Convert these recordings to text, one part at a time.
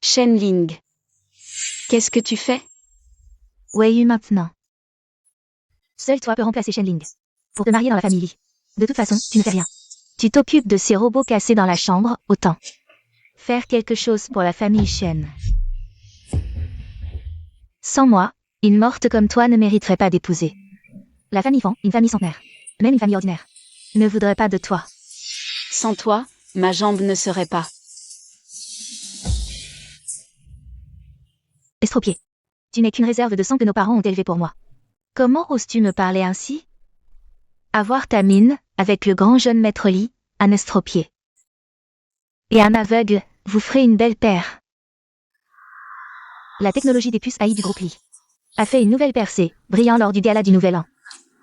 Shen Ling. Qu'est-ce que tu fais? Wei Yu maintenant. Seul toi peux remplacer Shen Ling. Pour te marier dans la famille Li. De toute façon, tu ne fais rien. Tu t'occupes de ces robots cassés dans la chambre, autant faire quelque chose pour la famille Shen. Sans moi, une morte comme toi ne mériterait pas d'épouser. La famille Fan, une famille centenaire, même une famille ordinaire, ne voudrait pas de toi. Sans toi, ma jambe ne serait pas. Estropié. Tu n'es qu'une réserve de sang que nos parents ont élevée pour moi. Comment oses-tu me parler ainsi? Avoir ta mine, avec le grand jeune maître Li, un estropié et un aveugle, vous ferez une belle paire. La technologie des puces AI du groupe Li a fait une nouvelle percée, brillant lors du gala du Nouvel An.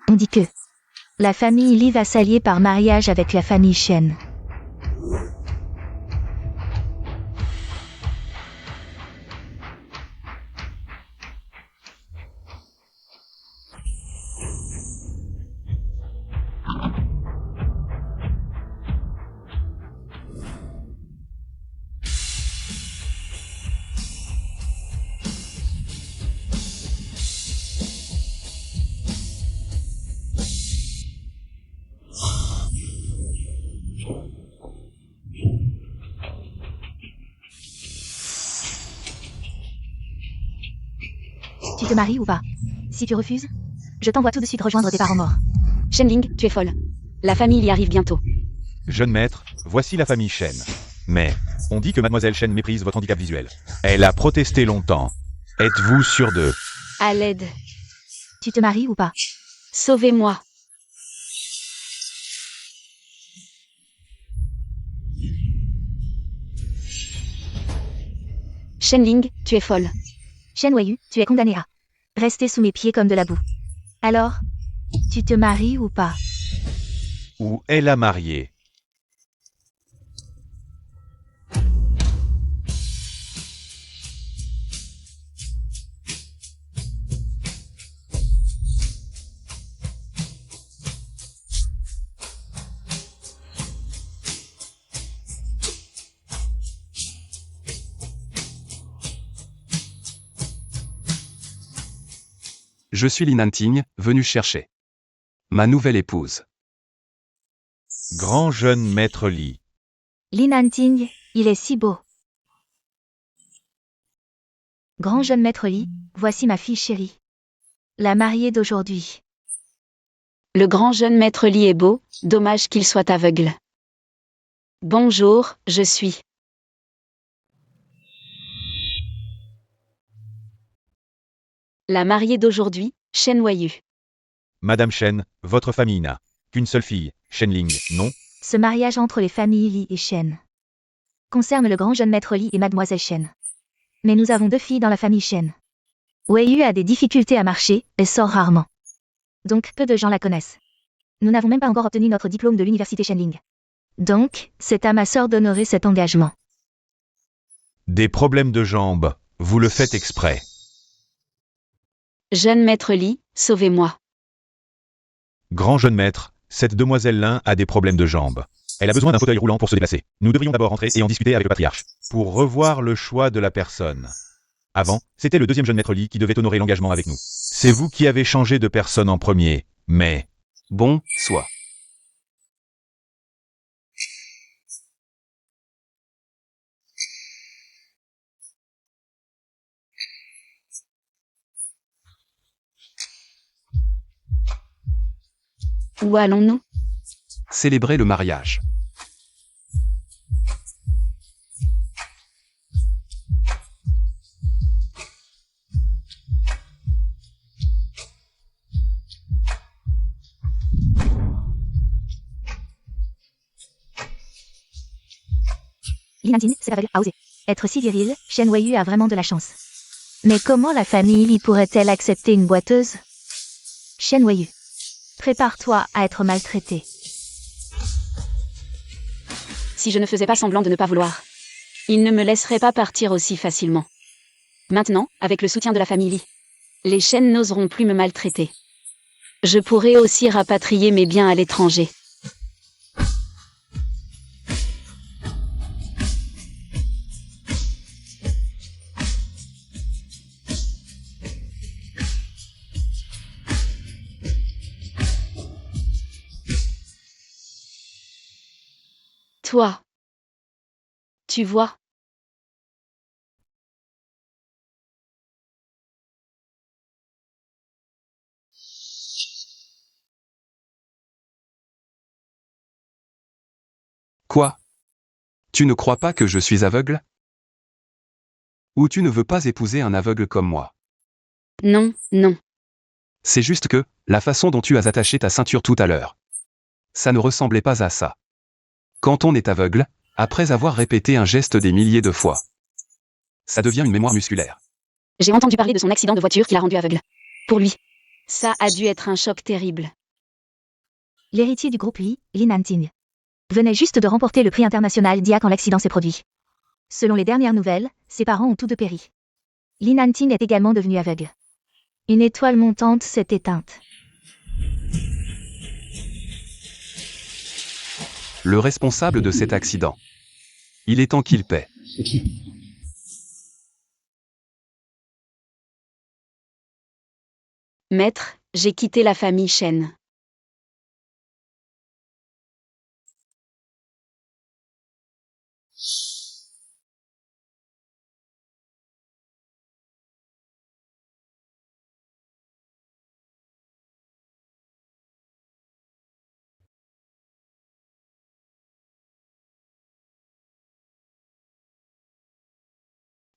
On dit que la famille Li va s'allier par mariage avec la famille Shen. Tu te maries ou pas? Si tu refuses, je t'envoie tout de suite rejoindre tes parents morts. Shen Ling, tu es folle. La famille y arrive bientôt. Jeune maître, voici la famille Shen. Mais, on dit que mademoiselle Shen méprise votre handicap visuel. Elle a protesté longtemps. Êtes-vous sûr de... À l'aide. Tu te maries ou pas? Sauvez-moi. Shen Ling, tu es folle. Shen Wei Yu, tu es condamné à rester sous mes pieds comme de la boue. Alors, tu te maries ou pas? Ou elle a marié. Je suis Li Nanting, venu chercher ma nouvelle épouse. Grand jeune maître Li. Li Nanting, il est si beau. Grand jeune maître Li, voici ma fille chérie. La mariée d'aujourd'hui. Le grand jeune maître Li est beau, dommage qu'il soit aveugle. Bonjour, je suis. La mariée d'aujourd'hui, Shen Wei Yu. Madame Shen, votre famille n'a qu'une seule fille, Shen Ling, non? Ce mariage entre les familles Li et Shen concerne le grand jeune maître Li et mademoiselle Shen. Mais nous avons 2 filles dans la famille Shen. Wei Yu a des difficultés à marcher, elle sort rarement. Donc peu de gens la connaissent. Nous n'avons même pas encore obtenu notre diplôme de l'université Shenling. Donc, c'est à ma sœur d'honorer cet engagement. Des problèmes de jambes, vous le faites exprès. Jeune maître Li, sauvez-moi. Grand jeune maître, cette demoiselle Lin a des problèmes de jambes. Elle a besoin d'un fauteuil roulant pour se déplacer. Nous devrions d'abord entrer et en discuter avec le patriarche. Pour revoir le choix de la personne. Avant, c'était le 2e jeune maître Li qui devait honorer l'engagement avec nous. C'est vous qui avez changé de personne en premier, mais... Bon, soit. Où allons-nous? Célébrer le mariage. Li Nanting, c'est aveugle, a osé être si viril, Shen Wei Yu a vraiment de la chance. Mais comment la famille Li pourrait-elle accepter une boiteuse? Shen Wei Yu, prépare-toi à être maltraité. Si je ne faisais pas semblant de ne pas vouloir, il ne me laisserait pas partir aussi facilement. Maintenant, avec le soutien de la famille Li, les Shen n'oseront plus me maltraiter. Je pourrai aussi rapatrier mes biens à l'étranger. Toi. Tu vois. Quoi? Tu ne crois pas que je suis aveugle? Ou tu ne veux pas épouser un aveugle comme moi? Non, non. C'est juste que, la façon dont tu as attaché ta ceinture tout à l'heure. Ça ne ressemblait pas à ça. Quand on est aveugle, après avoir répété un geste des milliers de fois, ça devient une mémoire musculaire. J'ai entendu parler de son accident de voiture qui l'a rendu aveugle. Pour lui. Ça a dû être un choc terrible. L'héritier du groupe Lee, Lee Nanting, venait juste de remporter le prix international d'IA quand l'accident s'est produit. Selon les dernières nouvelles, ses parents ont tous deux péri. Lee Nanting est également devenu aveugle. Une étoile montante s'est éteinte. Le responsable de cet accident. Il est temps qu'il paie. Maître, j'ai quitté la famille Shen.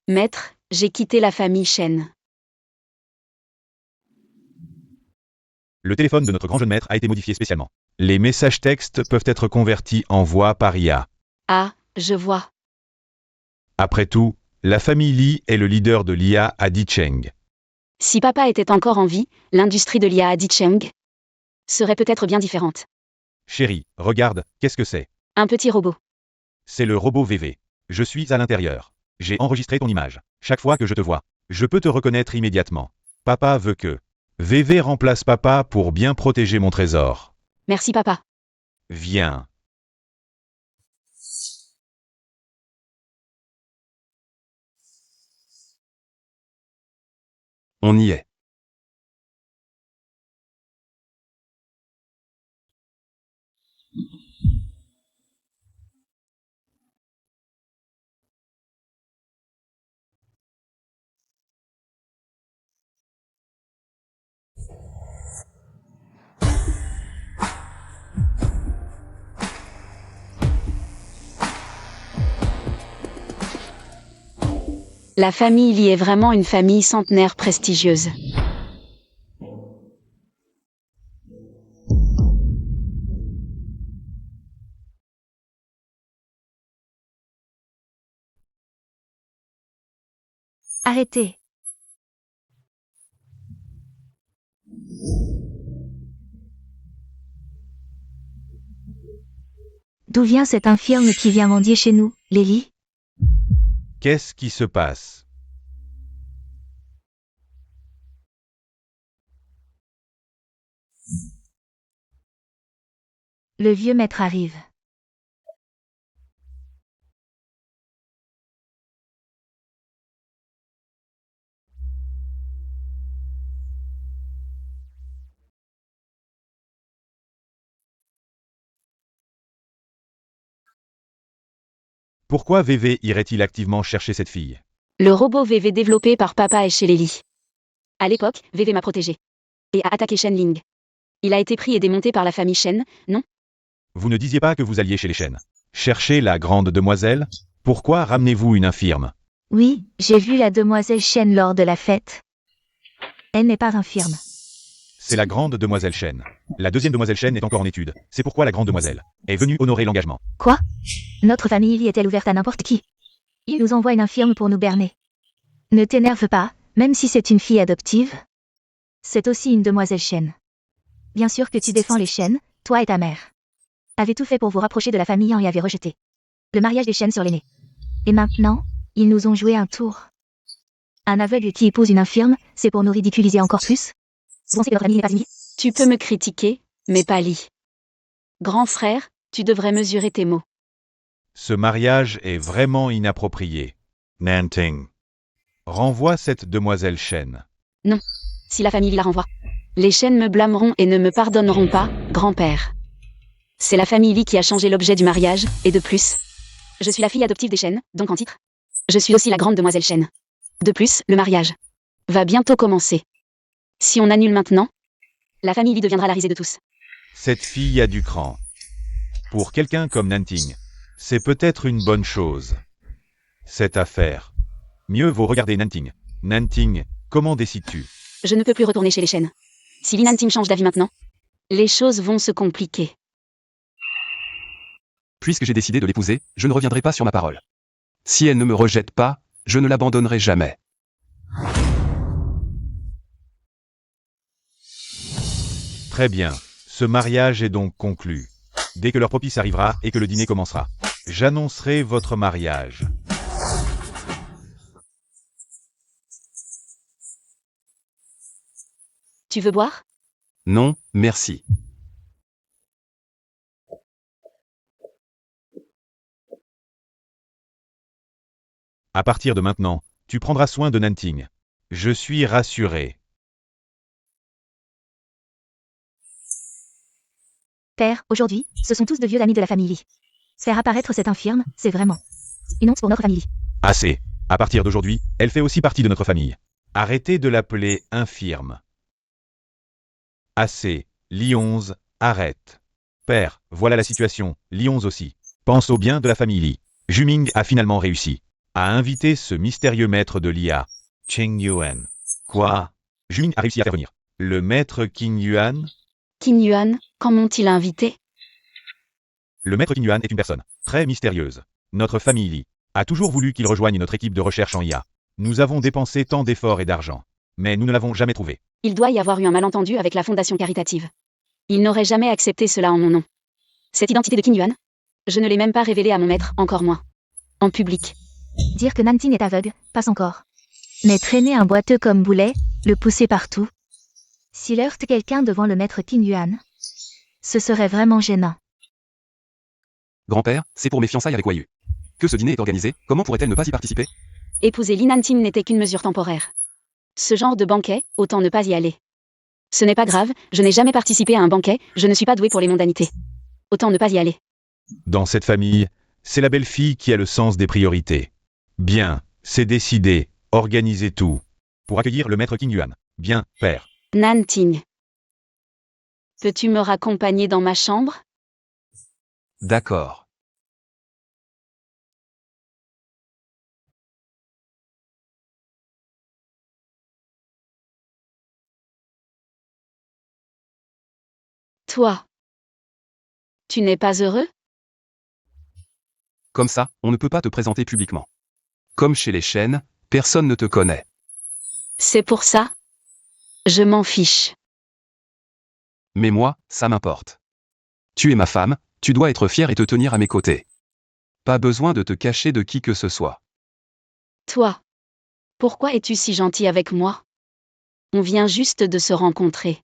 Maître, j'ai quitté la famille Shen. Le téléphone de notre grand jeune maître a été modifié spécialement. Les messages textes peuvent être convertis en voix par IA. Ah, je vois. Après tout, la famille Li est le leader de l'IA à Dicheng. Si papa était encore en vie, l'industrie de l'IA à Dicheng serait peut-être bien différente. Chérie, regarde, qu'est-ce que c'est? Un petit robot. C'est le robot VV. Je suis à l'intérieur. J'ai enregistré ton image. Chaque fois que je te vois, je peux te reconnaître immédiatement. Papa veut que VV remplace papa pour bien protéger mon trésor. Merci papa. Viens. On y est. La famille Li est vraiment une famille centenaire prestigieuse. Arrêtez. D'où vient cet infirme qui vient mendier chez nous, Lélie? Qu'est-ce qui se passe? Le vieux maître arrive. Pourquoi VV irait-il activement chercher cette fille? Le robot VV développé par papa est chez les Li. À l'époque, VV m'a protégé. Et a attaqué Shen Ling. Il a été pris et démonté par la famille Shen, non? Vous ne disiez pas que vous alliez chez les Shen. Chercher la grande demoiselle? Pourquoi ramenez-vous une infirme? Oui, j'ai vu la demoiselle Shen lors de la fête. Elle n'est pas infirme. C'est la grande demoiselle Shen. La deuxième demoiselle Shen est encore en étude. C'est pourquoi la grande demoiselle est venue honorer l'engagement. Quoi? Notre famille Lee est-elle ouverte à n'importe qui? Il nous envoie une infirme pour nous berner. Ne t'énerve pas, même si c'est une fille adoptive. C'est aussi une demoiselle Shen. Bien sûr que tu défends les Shen, toi et ta mère. Avez tout fait pour vous rapprocher de la famille et avez rejeté le mariage des Shen sur l'aîné. Et maintenant, ils nous ont joué un tour. Un aveugle qui épouse une infirme, c'est pour nous ridiculiser encore plus? Vous pensez que notre famille n'est pas unie? Tu peux me critiquer, mais pas Li. Grand frère, tu devrais mesurer tes mots. Ce mariage est vraiment inapproprié. Nanting. Renvoie cette demoiselle Shen. Si la famille la renvoie. Les Shen me blâmeront et ne me pardonneront pas, grand-père. C'est la famille Lee qui a changé l'objet du mariage, et de plus. Je suis la fille adoptive des Shen, donc en titre. Je suis aussi la grande demoiselle Shen. De plus, le mariage va bientôt commencer. Si on annule maintenant, la famille Lee deviendra la risée de tous. Cette fille a du cran. Pour quelqu'un comme Nanting, c'est peut-être une bonne chose. Cette affaire. Mieux vaut regarder Nanting. Nanting, comment décides-tu? Je ne peux plus retourner chez les Shen. Si Lee Nanting change d'avis maintenant, les choses vont se compliquer. Puisque j'ai décidé de l'épouser, je ne reviendrai pas sur ma parole. Si elle ne me rejette pas, je ne l'abandonnerai jamais. Très bien. Ce mariage est donc conclu. Dès que leur propice arrivera et que le dîner commencera, j'annoncerai votre mariage. Tu veux boire? Non, merci. À partir de maintenant, tu prendras soin de Nanting. Je suis rassuré. Père, aujourd'hui, ce sont tous de vieux amis de la famille Lee. Faire apparaître cette infirme, c'est vraiment une honte pour notre famille. Assez. À partir d'aujourd'hui, elle fait aussi partie de notre famille. Arrêtez de l'appeler infirme. Assez. Lee 11, arrête. Père, voilà la situation. Lee 11 aussi. Pense au bien de la famille Lee. Juming a finalement réussi à inviter ce mystérieux maître de l'IA, Cheng Yuan. Quoi? Juming a réussi à faire venir le maître Qing Yuan? Qin Yuan, quand m'ont-ils invité? Le maître Qing Yuan est une personne très mystérieuse. Notre famille Lee a toujours voulu qu'il rejoigne notre équipe de recherche en IA. Nous avons dépensé tant d'efforts et d'argent, mais nous ne l'avons jamais trouvé. Il doit y avoir eu un malentendu avec la fondation caritative. Il n'aurait jamais accepté cela en mon nom. Cette identité de Qin Yuan, je ne l'ai même pas révélée à mon maître, encore moins en public. Dire que Nanting est aveugle, passe encore. Mais traîner un boiteux comme Boulet, le pousser partout. S'il heurte quelqu'un devant le maître Qin Yuan, ce serait vraiment gênant. Grand-père, c'est pour mes fiançailles avec Wayu. Que ce dîner est organisé, comment pourrait-elle ne pas y participer? Épouser Lee Nanting n'était qu'une mesure temporaire. Ce genre de banquet, autant ne pas y aller. Ce n'est pas grave, je n'ai jamais participé à un banquet, je ne suis pas douée pour les mondanités. Autant ne pas y aller. Dans cette famille, c'est la belle-fille qui a le sens des priorités. Bien, c'est décidé, organisez tout. Pour accueillir le maître Qing Yuan. Bien, père. Nanting. Peux-tu me raccompagner dans ma chambre? D'accord. Toi. Tu n'es pas heureux? Comme ça, on ne peut pas te présenter publiquement. Comme chez les Shen, personne ne te connaît. C'est pour ça? Je m'en fiche. Mais moi, ça m'importe. Tu es ma femme, tu dois être fière et te tenir à mes côtés. Pas besoin de te cacher de qui que ce soit. Toi. Pourquoi es-tu si gentil avec moi? On vient juste de se rencontrer.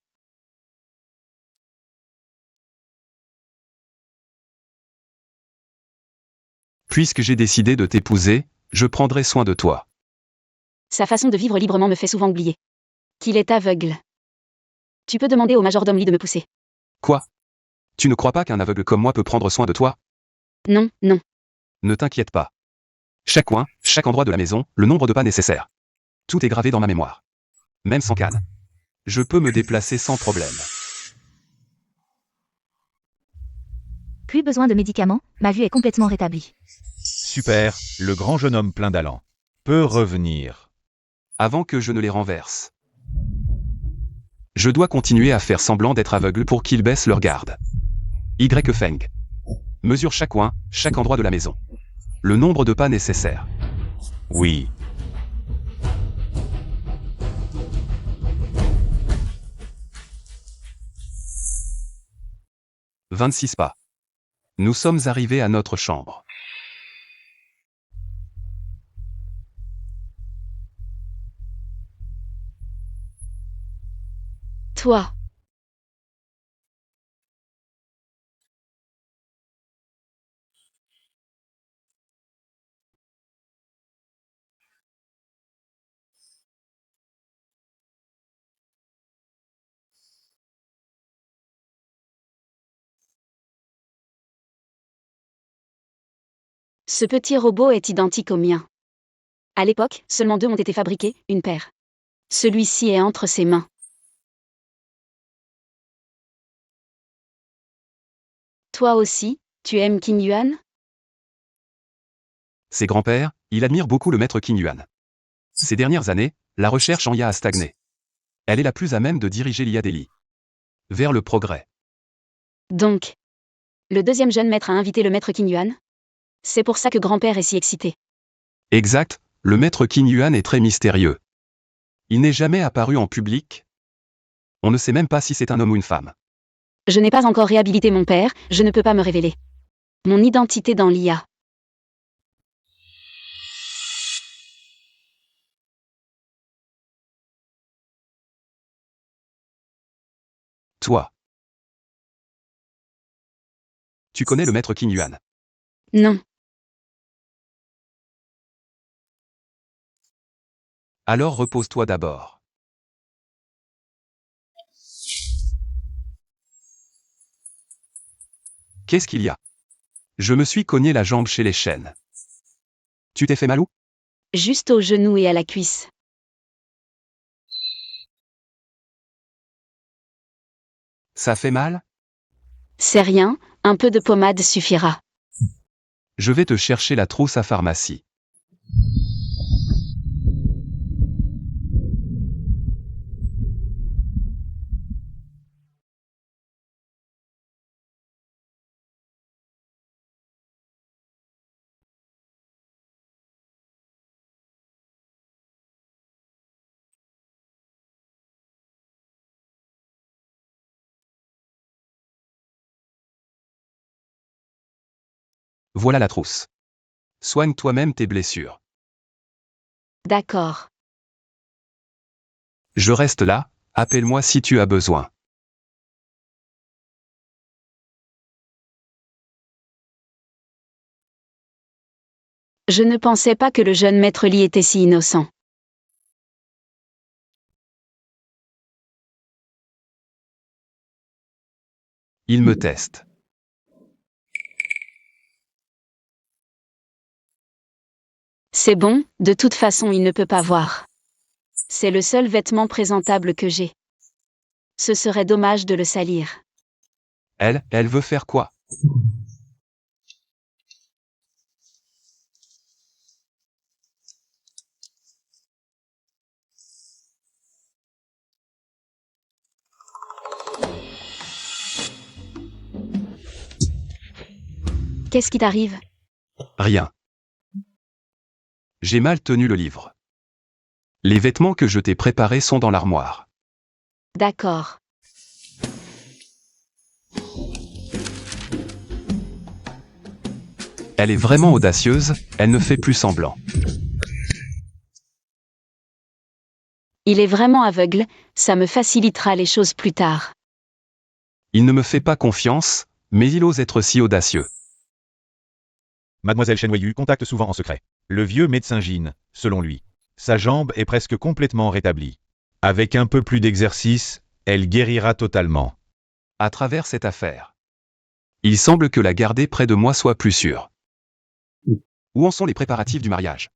Puisque j'ai décidé de t'épouser, je prendrai soin de toi. Sa façon de vivre librement me fait souvent oublier qu'il est aveugle. Tu peux demander au majordome Lee de me pousser. Quoi? Tu ne crois pas qu'un aveugle comme moi peut prendre soin de toi? Non, non. Ne t'inquiète pas. Chaque coin, chaque endroit de la maison, le nombre de pas nécessaires. Tout est gravé dans ma mémoire. Même sans canne. Je peux me déplacer sans problème. Plus besoin de médicaments, ma vue est complètement rétablie. Super, le grand jeune homme plein d'allant peut revenir. Avant que je ne les renverse. Je dois continuer à faire semblant d'être aveugle pour qu'ils baissent leur garde. Y Feng. Mesure chaque coin, chaque endroit de la maison. Le nombre de pas nécessaires. Oui. « 26 pas. Nous sommes arrivés à notre chambre. Toi. Ce petit robot est identique au mien. À l'époque, seulement 2 ont été fabriqués, une paire. Celui-ci est entre ses mains. Toi aussi, tu aimes Qing Yuan? Ses grands-pères, il admire beaucoup le maître Qing Yuan. Ces dernières années, la recherche en IA a stagné. Elle est la plus à même de diriger l'IA Delhi vers le progrès. Donc, le deuxième jeune maître a invité le maître Qing Yuan? C'est pour ça que grand-père est si excité. Exact, le maître Qing Yuan est très mystérieux. Il n'est jamais apparu en public. On ne sait même pas si c'est un homme ou une femme. Je n'ai pas encore réhabilité mon père, je ne peux pas me révéler. Mon identité dans l'IA. Toi. Tu connais le maître Qing Yuan? Non. Alors repose-toi d'abord. Qu'est-ce qu'il y a? Je me suis cogné la jambe chez les chênes. Tu t'es fait mal où? Juste au genou et à la cuisse. Ça fait mal? C'est rien, un peu de pommade suffira. Je vais te chercher la trousse à pharmacie. Voilà la trousse. Soigne toi-même tes blessures. D'accord. Je reste là, appelle-moi si tu as besoin. Je ne pensais pas que le jeune maître Li était si innocent. Il me teste. C'est bon, de toute façon il ne peut pas voir. C'est le seul vêtement présentable que j'ai. Ce serait dommage de le salir. Elle veut faire quoi? Qu'est-ce qui t'arrive? Rien. J'ai mal tenu le livre. Les vêtements que je t'ai préparés sont dans l'armoire. D'accord. Elle est vraiment audacieuse, elle ne fait plus semblant. Il est vraiment aveugle, ça me facilitera les choses plus tard. Il ne me fait pas confiance, mais il ose être si audacieux. Mademoiselle Chen Weiyu contacte souvent en secret. Le vieux médecin Jin, selon lui. Sa jambe est presque complètement rétablie. Avec un peu plus d'exercice, elle guérira totalement. À travers cette affaire. Il semble que la garder près de moi soit plus sûr. Où en sont les préparatifs du mariage?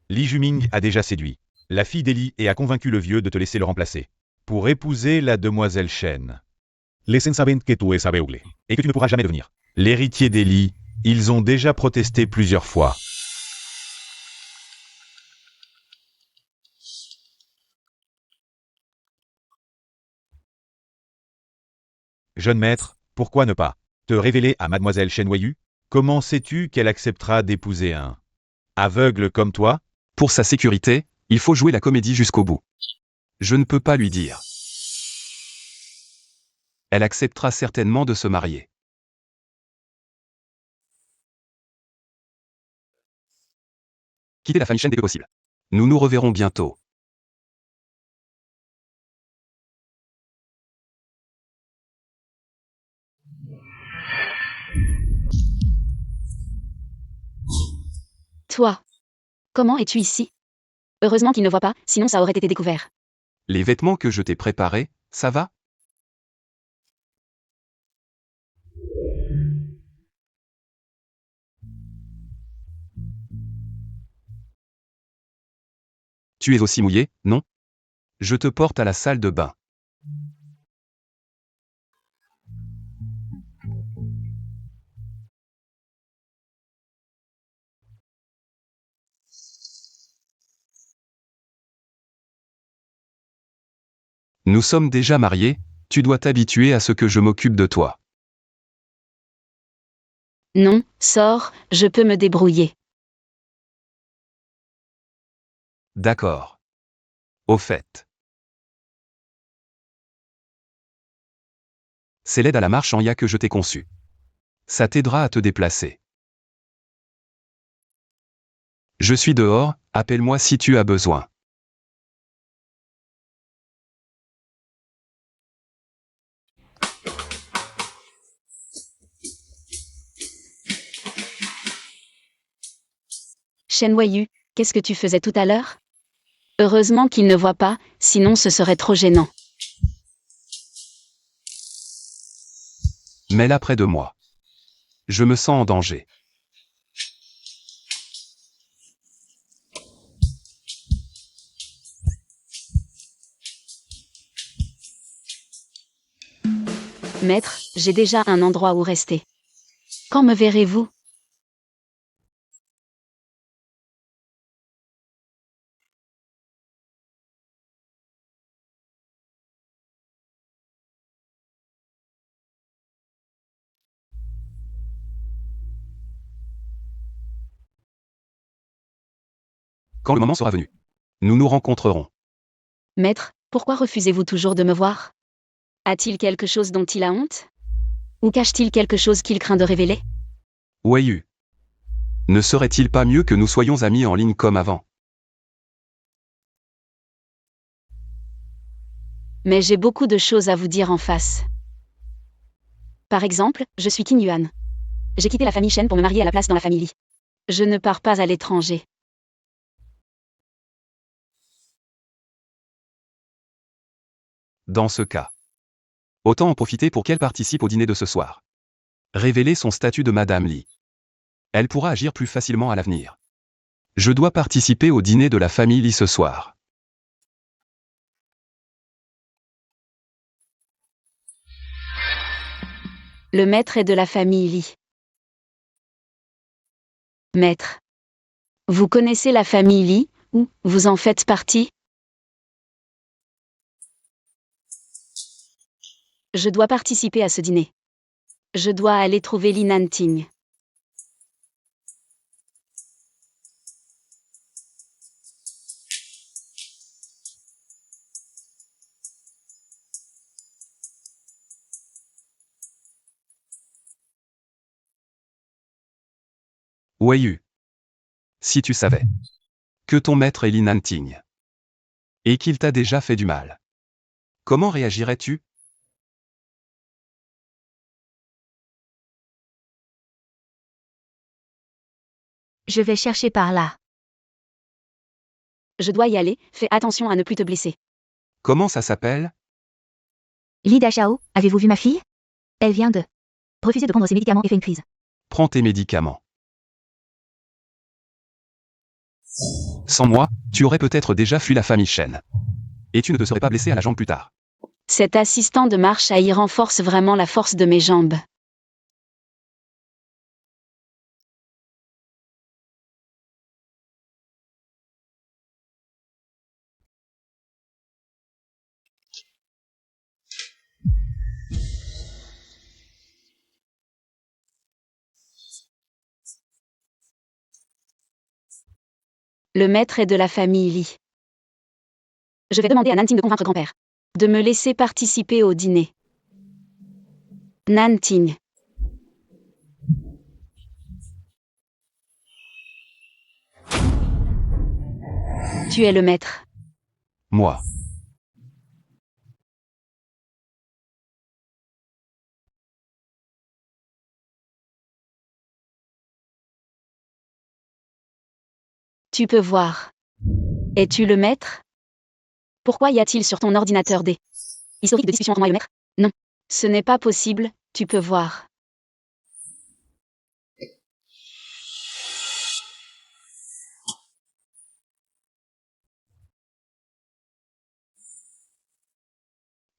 Li Juming a déjà séduit la fille d'Eli et a convaincu le vieux de te laisser le remplacer. Pour épouser la demoiselle Chen. Les Sen saben que tu es aveugle. Et que tu ne pourras jamais devenir l'héritier d'Eli. Ils ont déjà protesté plusieurs fois. Jeune maître, pourquoi ne pas te révéler à mademoiselle Chen Weiyu? Comment sais-tu qu'elle acceptera d'épouser un aveugle comme toi? Pour sa sécurité, il faut jouer la comédie jusqu'au bout. Je ne peux pas lui dire. Elle acceptera certainement de se marier. Quitter la famille Chen dès que possible. Nous nous reverrons bientôt. Toi. Comment es-tu ici? Heureusement qu'il ne voit pas, sinon ça aurait été découvert. Les vêtements que je t'ai préparés, ça va? Tu es aussi mouillé, non? Je te porte à la salle de bain. Nous sommes déjà mariés, tu dois t'habituer à ce que je m'occupe de toi. Non, sors, je peux me débrouiller. D'accord. Au fait. C'est l'aide à la marche en IA que je t'ai conçue. Ça t'aidera à te déplacer. Je suis dehors, appelle-moi si tu as besoin. Shen Weiyu, qu'est-ce que tu faisais tout à l'heure? Heureusement qu'il ne voit pas, sinon ce serait trop gênant. Mets là près de moi. Je me sens en danger. Maître, j'ai déjà un endroit où rester. Quand me verrez-vous? Quand le moment sera venu. Nous nous rencontrerons. Maître, pourquoi refusez-vous toujours de me voir? A-t-il quelque chose dont il a honte? Ou cache-t-il quelque chose qu'il craint de révéler? Weiyu. Ne serait-il pas mieux que nous soyons amis en ligne comme avant? Mais j'ai beaucoup de choses à vous dire en face. Par exemple, je suis Qin Yuan. J'ai quitté la famille Shen pour me marier à la place dans la famille Li. Je ne pars pas à l'étranger. Dans ce cas. Autant en profiter pour qu'elle participe au dîner de ce soir. Révéler son statut de Madame Li. Elle pourra agir plus facilement à l'avenir. Je dois participer au dîner de la famille Li ce soir. Le maître est de la famille Li. Maître. Vous connaissez la famille Li, ou vous en faites partie? Je dois participer à ce dîner. Je dois aller trouver Li Nanting. Weiyu. Si tu savais que ton maître est Li Nanting et qu'il t'a déjà fait du mal, comment réagirais-tu? Je vais chercher par là. Je dois y aller, fais attention à ne plus te blesser. Comment ça s'appelle? Lida Xiao, avez-vous vu ma fille? Elle vient de refuser de prendre ses médicaments et fait une crise. Prends tes médicaments. Sans moi, tu aurais peut-être déjà fui la famille Shen. Et tu ne te serais pas blessé à la jambe plus tard. Cet assistant de marche à y renforce vraiment la force de mes jambes. Le maître est de la famille Li. Je vais demander à Nanting de convaincre grand-père de me laisser participer au dîner. Nanting. Tu es le maître. Moi. Tu peux voir. Es-tu le maître? Pourquoi y a-t-il sur ton ordinateur des historiques de discussion entre moi et le maître? Non. Ce n'est pas possible, tu peux voir.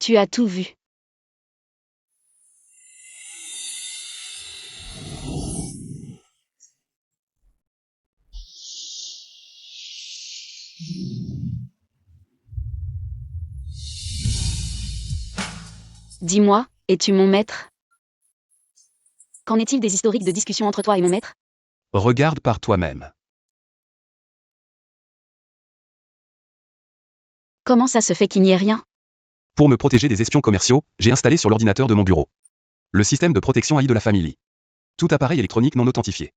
Tu as tout vu. Dis-moi, es-tu mon maître? Qu'en est-il des historiques de discussion entre toi et mon maître? Regarde par toi-même. Comment ça se fait qu'il n'y ait rien? Pour me protéger des espions commerciaux, j'ai installé sur l'ordinateur de mon bureau le système de protection AI de la famille. Tout appareil électronique non authentifié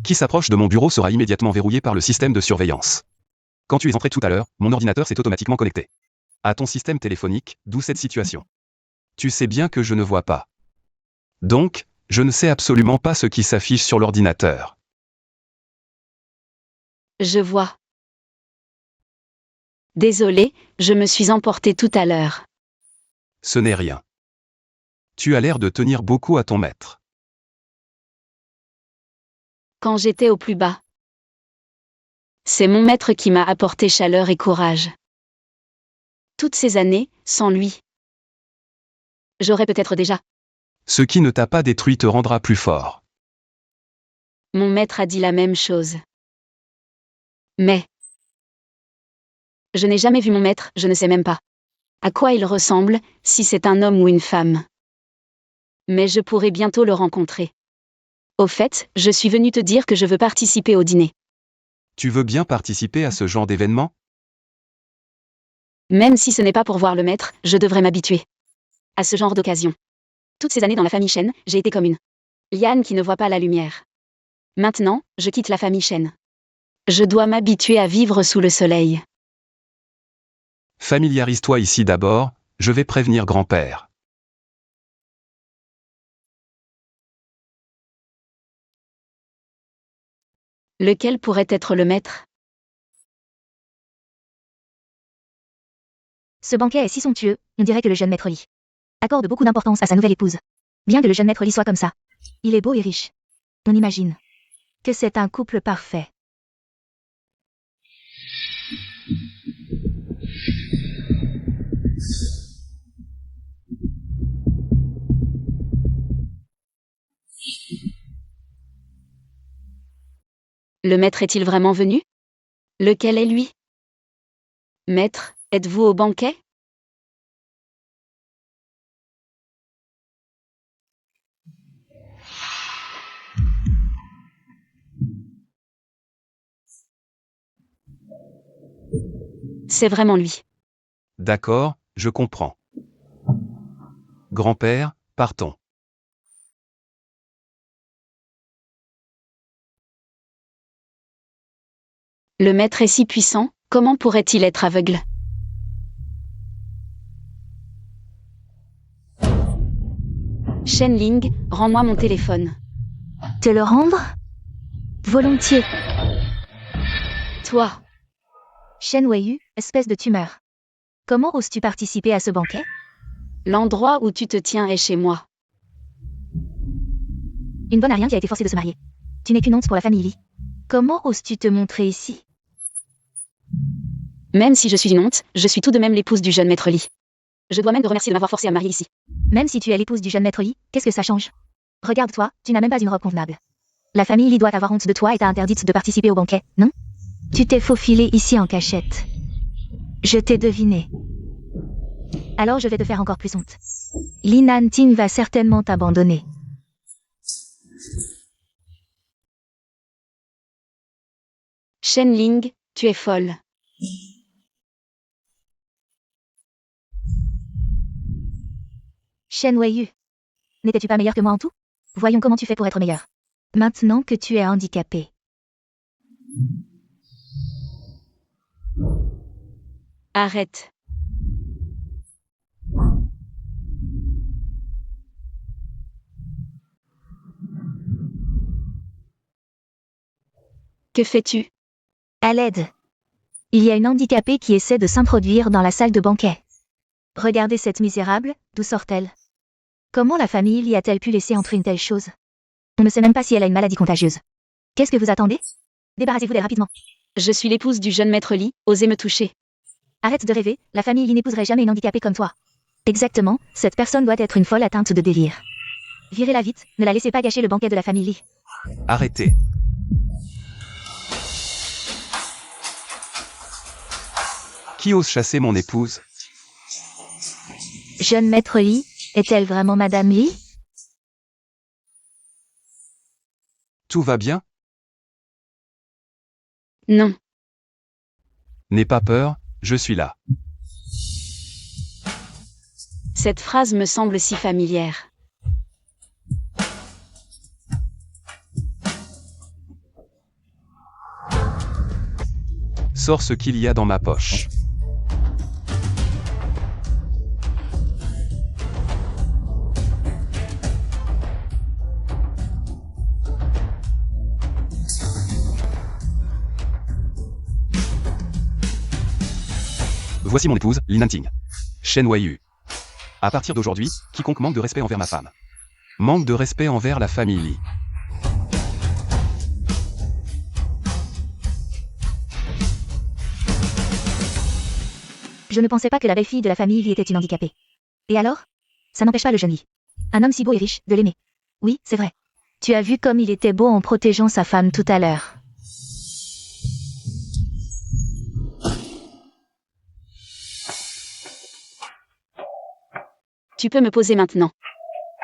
qui s'approche de mon bureau sera immédiatement verrouillé par le système de surveillance. Quand tu es entré tout à l'heure, mon ordinateur s'est automatiquement connecté à ton système téléphonique, d'où cette situation. Tu sais bien que je ne vois pas. Donc, je ne sais absolument pas ce qui s'affiche sur l'ordinateur. Je vois. Désolé, je me suis emporté tout à l'heure. Ce n'est rien. Tu as l'air de tenir beaucoup à ton maître. Quand j'étais au plus bas. C'est mon maître qui m'a apporté chaleur et courage. Toutes ces années, sans lui. J'aurais peut-être déjà. Ce qui ne t'a pas détruit te rendra plus fort. Mon maître a dit la même chose. Mais je n'ai jamais vu mon maître, je ne sais même pas à quoi il ressemble, si c'est un homme ou une femme. Mais je pourrai bientôt le rencontrer. Au fait, je suis venue te dire que je veux participer au dîner. Tu veux bien participer à ce genre d'événement? Même si ce n'est pas pour voir le maître, je devrais m'habituer à ce genre d'occasion. Toutes ces années dans la famille Shen, j'ai été comme une liane qui ne voit pas la lumière. Maintenant, je quitte la famille Shen. Je dois m'habituer à vivre sous le soleil. Familiarise-toi ici d'abord, je vais prévenir grand-père. Lequel pourrait être le maître? Ce banquet est si somptueux, on dirait que le jeune maître Li accorde beaucoup d'importance à sa nouvelle épouse. Bien que le jeune maître Li soit comme ça, il est beau et riche. On imagine que c'est un couple parfait. Le maître est-il vraiment venu? Lequel est lui? Maître, êtes-vous au banquet? C'est vraiment lui. D'accord, je comprends. Grand-père, partons. Le maître est si puissant, comment pourrait-il être aveugle? Shenling, rends-moi mon téléphone. Te le rendre? Volontiers. Toi, Shen Weiyu, espèce de tumeur. Comment oses-tu participer à ce banquet? l'endroit où tu te tiens est chez moi. Une bonne à rien qui a été forcée de se marier. Tu n'es qu'une honte pour la famille Li. Comment oses-tu te montrer ici? Même si je suis une honte, je suis tout de même l'épouse du jeune maître Li. Je dois même te remercier de m'avoir forcé à me marier ici. Même si tu es l'épouse du jeune maître Li, qu'est-ce que ça change? Regarde-toi, tu n'as même pas une robe convenable. La famille Li doit avoir honte de toi et t'a interdite de participer au banquet, non? Tu t'es faufilé ici en cachette. Je t'ai deviné. Alors je vais te faire encore plus honte. Li Nanting va certainement t'abandonner. Shenling, tu es folle. Shen Weiyu. N'étais-tu pas meilleur que moi en tout? Voyons comment tu fais pour être meilleur. Maintenant que tu es handicapé. Arrête. Que fais-tu? À l'aide. Il y a une handicapée qui essaie de s'introduire dans la salle de banquet. Regardez cette misérable, d'où sort-elle? Comment la famille y a-t-elle pu laisser entrer une telle chose? On ne sait même pas si elle a une maladie contagieuse. Qu'est-ce que vous attendez? Débarrassez-vous d'elle rapidement. Je suis l'épouse du jeune maître Li, osez me toucher. Arrête de rêver, la famille Li n'épouserait jamais une handicapée comme toi. Exactement, cette personne doit être une folle atteinte de délire. Virez-la vite, ne la laissez pas gâcher le banquet de la famille Lee. Arrêtez. Qui ose chasser mon épouse? Jeune maître Lee, est-elle vraiment Madame Lee? Tout va bien? Non. N'aie pas peur, je suis là. Cette phrase me semble si familière. Sors ce qu'il y a dans ma poche. Voici mon épouse, Li Nanting. Shen Weiyu. À partir d'aujourd'hui, quiconque manque de respect envers ma femme manque de respect envers la famille Li. Je ne pensais pas que la belle-fille de la famille Lee était une handicapée. Et alors? Ça n'empêche pas le jeune Lee. Un homme si beau et riche, de l'aimer. Oui, c'est vrai. Tu as vu comme il était beau en protégeant sa femme tout à l'heure. Tu peux me poser maintenant.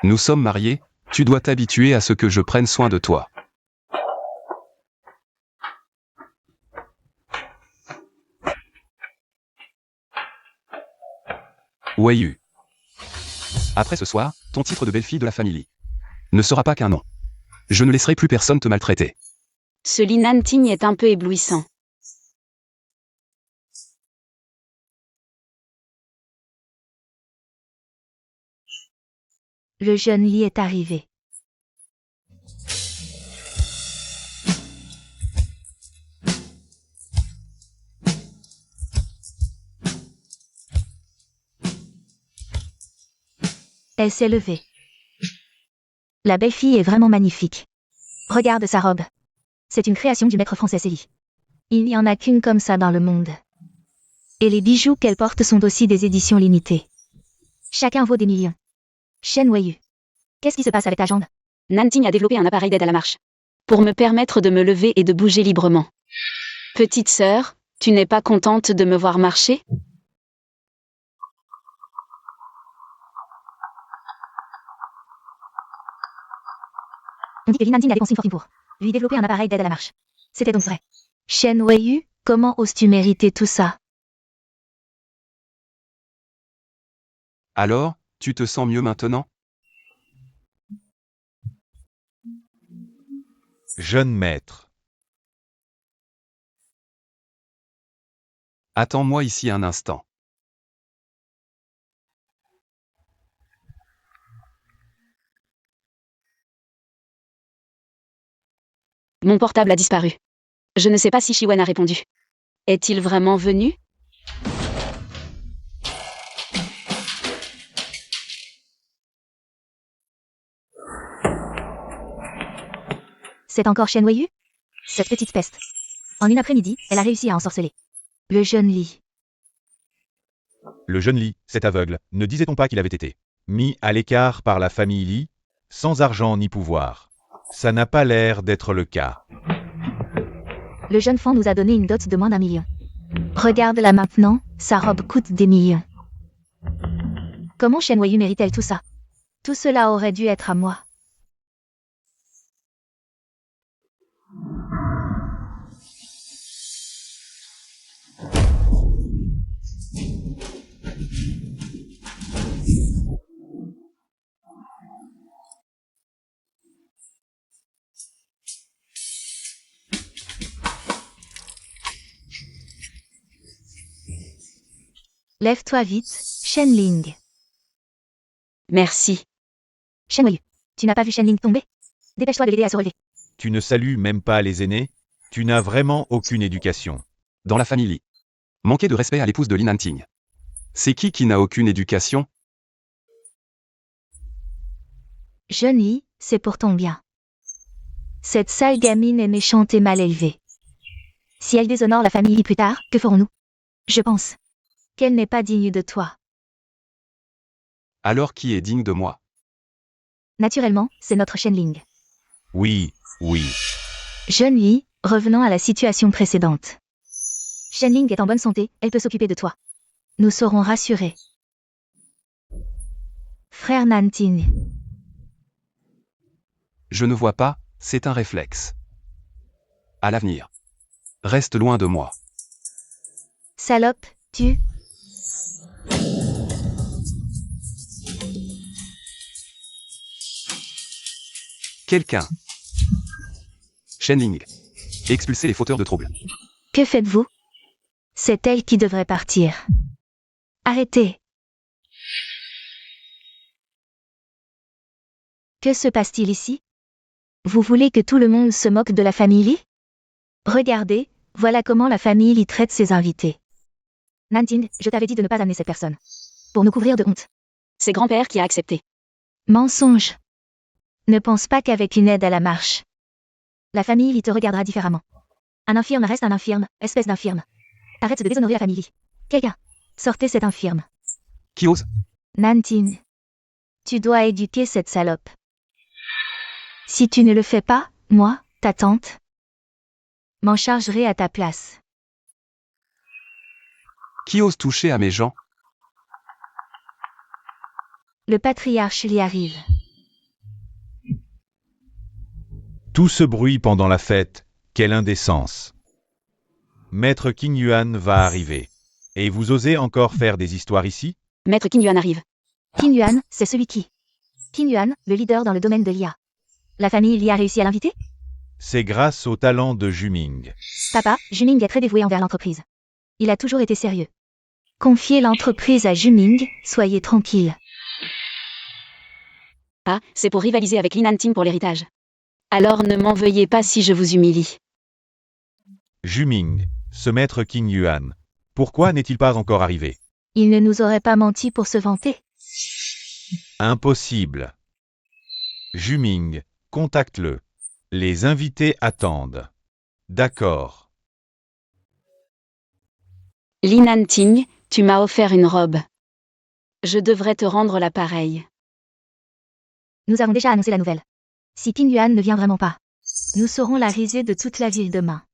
Nous sommes mariés, tu dois t'habituer à ce que je prenne soin de toi. Weiyu. Après ce soir, ton titre de belle-fille de la famille Lee ne sera pas qu'un nom. Je ne laisserai plus personne te maltraiter. Ce Li Nanting est un peu éblouissant. Le jeune Lee est arrivé. Elle s'est levée. La belle-fille est vraiment magnifique. Regarde sa robe. C'est une création du maître français Célie. Il n'y en a qu'une comme ça dans le monde. Et les bijoux qu'elle porte sont aussi des éditions limitées. Chacun vaut des millions. Shen Weiyu. Qu'est-ce qui se passe avec ta jambe? Nanting a développé un appareil d'aide à la marche. Pour me permettre de me lever et de bouger librement. Petite sœur, tu n'es pas contente de me voir marcher? On dit que Li Nanting a dépensé une fortune pour lui développer un appareil d'aide à la marche. C'était donc vrai. Shen Weiyu, comment oses-tu mériter tout ça? Alors, tu te sens mieux maintenant? Jeune maître. Attends-moi ici un instant. Mon portable a disparu. Je ne sais pas si Shiwen a répondu. Est-il vraiment venu? C'est encore Shen Weiyu? Cette petite peste. En une après-midi, elle a réussi à ensorceler le jeune Lee. Le jeune Lee, cet aveugle, ne disait-on pas qu'il avait été mis à l'écart par la famille Lee, sans argent ni pouvoir? Ça n'a pas l'air d'être le cas. Le jeune Fan nous a donné une dot de moins d'1 million. Regarde-la maintenant, sa robe coûte des millions. Comment Shen Weiyu mérite-t-elle tout ça? Tout cela aurait dû être à moi. Lève-toi vite, Shen Ling. Merci. Shen Weiyu, tu n'as pas vu Shen Ling tomber? Dépêche-toi de l'aider à se relever. Tu ne salues même pas les aînés? Tu n'as vraiment aucune éducation. Dans la famille Lee. Manquer de respect à l'épouse de Li Nanting. C'est qui n'a aucune éducation? Jeune Lee, c'est pour ton bien. Cette sale gamine est méchante et mal élevée. Si elle déshonore la famille Lee plus tard, que ferons-nous? Je pense qu'elle n'est pas digne de toi. Alors qui est digne de moi? Naturellement, c'est notre Shenling. Oui, oui. Jeune Li, revenons à la situation précédente. Shenling est en bonne santé, elle peut s'occuper de toi. Nous serons rassurés. Frère Nanting, Je ne vois pas, c'est un réflexe. À l'avenir. Reste loin de moi. salope, tu... Quelqu'un. Shenling. Expulsez les fauteurs de troubles. Que faites-vous? C'est elle qui devrait partir. Arrêtez. Que se passe-t-il ici? Vous voulez que tout le monde se moque de la famille Li? Regardez, voilà comment la famille Li traite ses invités. Nanting, je t'avais dit de ne pas amener cette personne. Pour nous couvrir de honte. C'est grand-père qui a accepté. Mensonge. Ne pense pas qu'avec une aide à la marche, la famille Li te regardera différemment. Un infirme reste un infirme, espèce d'infirme. Arrête de déshonorer la famille Li. Quelqu'un, sortez cet infirme. Qui ose? Nanting, tu dois éduquer cette salope. Si tu ne le fais pas, moi, ta tante, m'en chargerai à ta place. Qui ose toucher à mes gens? Le patriarche Li arrive. Tout ce bruit pendant la fête, quelle indécence. Maître Qing Yuan va arriver. Et vous osez encore faire des histoires ici? Maître Qing Yuan arrive. Qing Yuan, c'est celui qui. Qing Yuan, le leader dans le domaine de l'IA. La famille Li a réussi à l'inviter? C'est grâce au talent de Juming. Papa, Juming est très dévoué envers l'entreprise. Il a toujours été sérieux. Confiez l'entreprise à Juming, soyez tranquille. Ah, c'est pour rivaliser avec Li Nanting pour l'héritage. Alors ne m'en veuillez pas si je vous humilie. Juming, ce maître Qing Yuan. Pourquoi n'est-il pas encore arrivé? Il ne nous aurait pas menti pour se vanter. Impossible. Juming, contacte-le. Les invités attendent. D'accord. Li Nanting, tu m'as offert une robe. Je devrais te rendre la pareille. Nous avons déjà annoncé la nouvelle. Si Qing Yuan ne vient vraiment pas, nous serons la risée de toute la ville demain.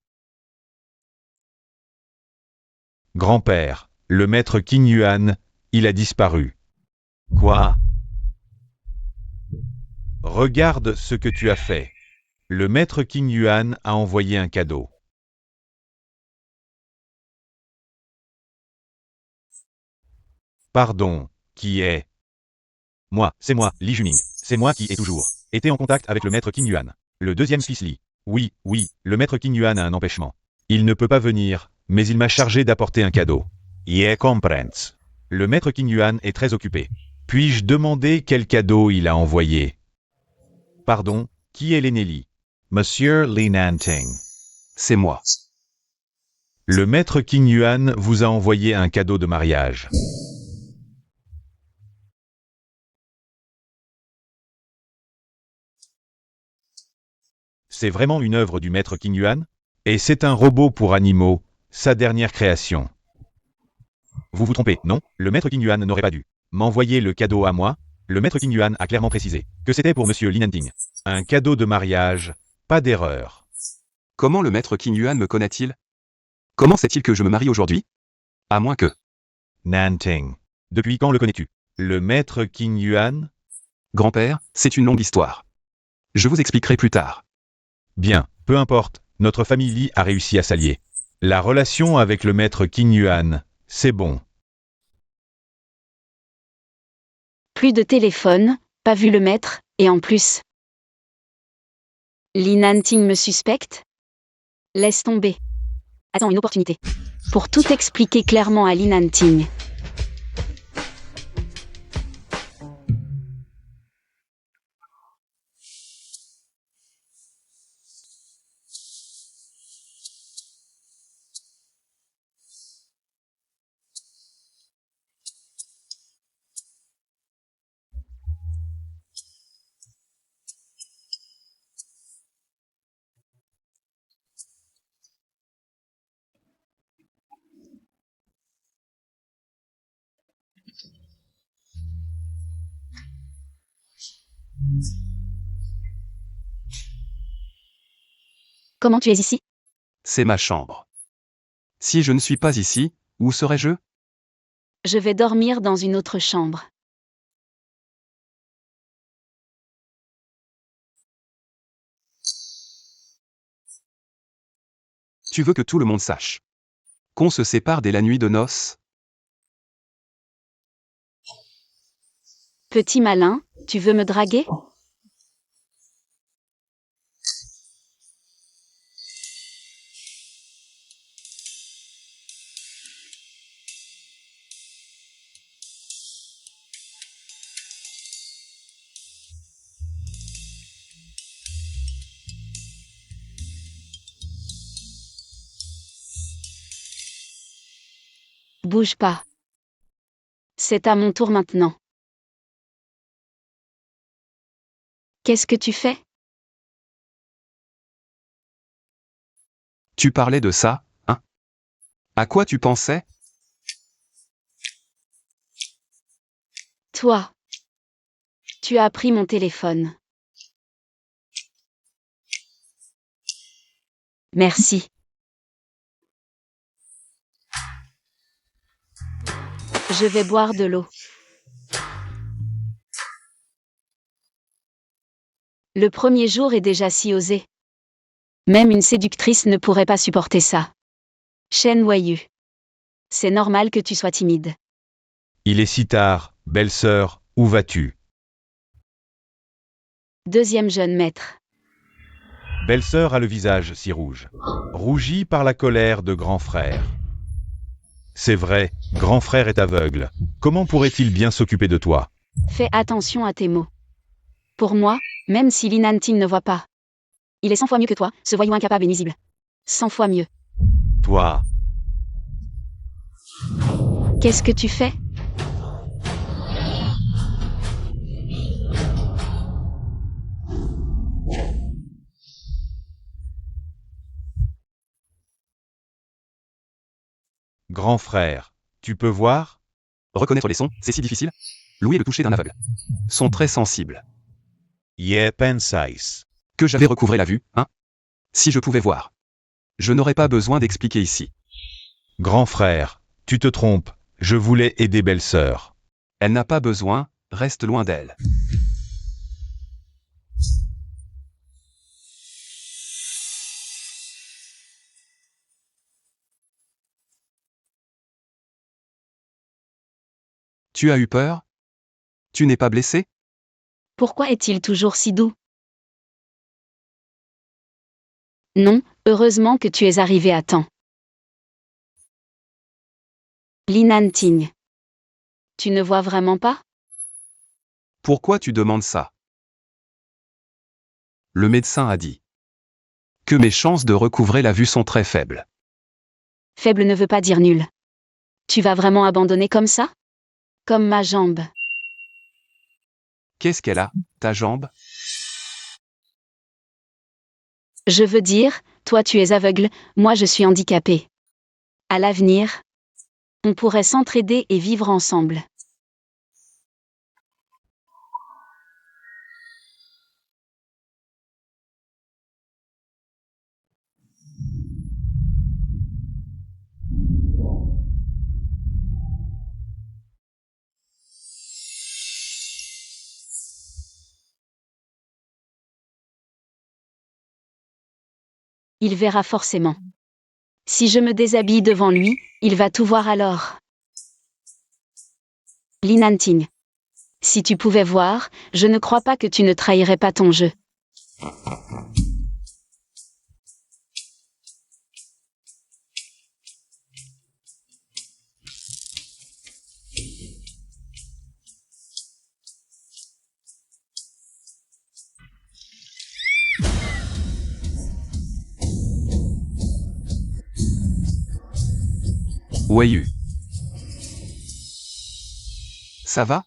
Grand-père, le maître Qing Yuan, il a disparu. Quoi? Regarde ce que tu as fait. Le maître Qing Yuan a envoyé un cadeau. Pardon, qui est? Moi, c'est moi, Li Juming. C'est moi qui ai toujours été en contact avec le maître Qing Yuan. Le deuxième fils Li. Oui, oui, le maître Qing Yuan a un empêchement. Il ne peut pas venir, mais il m'a chargé d'apporter un cadeau. Yeah, comprends. Le maître Qing Yuan est très occupé. Puis-je demander quel cadeau il a envoyé? Pardon, qui est l'aîné Li? Monsieur Li Nanting. C'est moi. Le maître Qing Yuan vous a envoyé un cadeau de mariage. C'est vraiment une œuvre du maître Qing Yuan? Et c'est un robot pour animaux, sa dernière création. Vous vous trompez, non? Le maître Qing Yuan n'aurait pas dû m'envoyer le cadeau à moi. Le maître Qing Yuan a clairement précisé que c'était pour monsieur Li Nanting. Un cadeau de mariage, pas d'erreur. Comment le maître Qing Yuan me connaît-il? Comment sait-il que je me marie aujourd'hui? À moins que... Nanting. Depuis quand le connais-tu? Le maître Qing Yuan? Grand-père, c'est une longue histoire. Je vous expliquerai plus tard. Bien, peu importe, notre famille Li a réussi à s'allier. La relation avec le maître Qing Yuan, c'est bon. Plus de téléphone, pas vu le maître, et en plus. Li Nanting me suspecte? Laisse tomber. Attends une opportunité. Pour tout expliquer clairement à Li Nanting. Comment tu es ici? C'est ma chambre. Si je ne suis pas ici, où serais-je? Je vais dormir dans une autre chambre. Tu veux que tout le monde sache qu'on se sépare dès la nuit de noces? Petit malin, tu veux me draguer? Bouge pas. C'est à mon tour maintenant. Qu'est-ce que tu fais? Tu parlais de ça, hein? À quoi tu pensais? Toi. Tu as pris mon téléphone. Merci. Je vais boire de l'eau. Le premier jour est déjà si osé. Même une séductrice ne pourrait pas supporter ça. Shen Wei. C'est normal que tu sois timide. Il est si tard, belle-sœur, où vas-tu? Deuxième jeune maître. Belle-sœur a le visage si rouge, rougi par la colère de grand frère. C'est vrai, grand frère est aveugle. Comment pourrait-il bien s'occuper de toi? Fais attention à tes mots. Pour moi, même si Linanting ne voit pas, il est 100 fois mieux que toi, ce voyou incapable et nuisible. 100 fois mieux. Toi, Qu'est-ce que tu fais? grand frère, tu peux voir? Reconnaître les sons, c'est si difficile. L'ouïe et le toucher d'un aveugle sont très sensibles. Yeah, pensais. Que j'avais recouvré la vue, hein? Si je pouvais voir. Je n'aurais pas besoin d'expliquer ici. Grand frère, tu te trompes, je voulais aider belle-sœur. Elle n'a pas besoin, reste loin d'elle. Tu as eu peur? Tu n'es pas blessé? Pourquoi est-il toujours si doux? Non, heureusement que tu es arrivé à temps. Linanting. Tu ne vois vraiment pas? Pourquoi tu demandes ça? Le médecin a dit que mes chances de recouvrer la vue sont très faibles. Faible ne veut pas dire nul. Tu vas vraiment abandonner comme ça? Comme ma jambe. Qu'est-ce qu'elle a, ta jambe? Je veux dire, toi tu es aveugle, moi je suis handicapé. À l'avenir, on pourrait s'entraider et vivre ensemble. Il verra forcément. Si je me déshabille devant lui, il va tout voir alors. Linanting. Si tu pouvais voir, je ne crois pas que tu ne trahirais pas ton jeu. Weiyu. Ça va?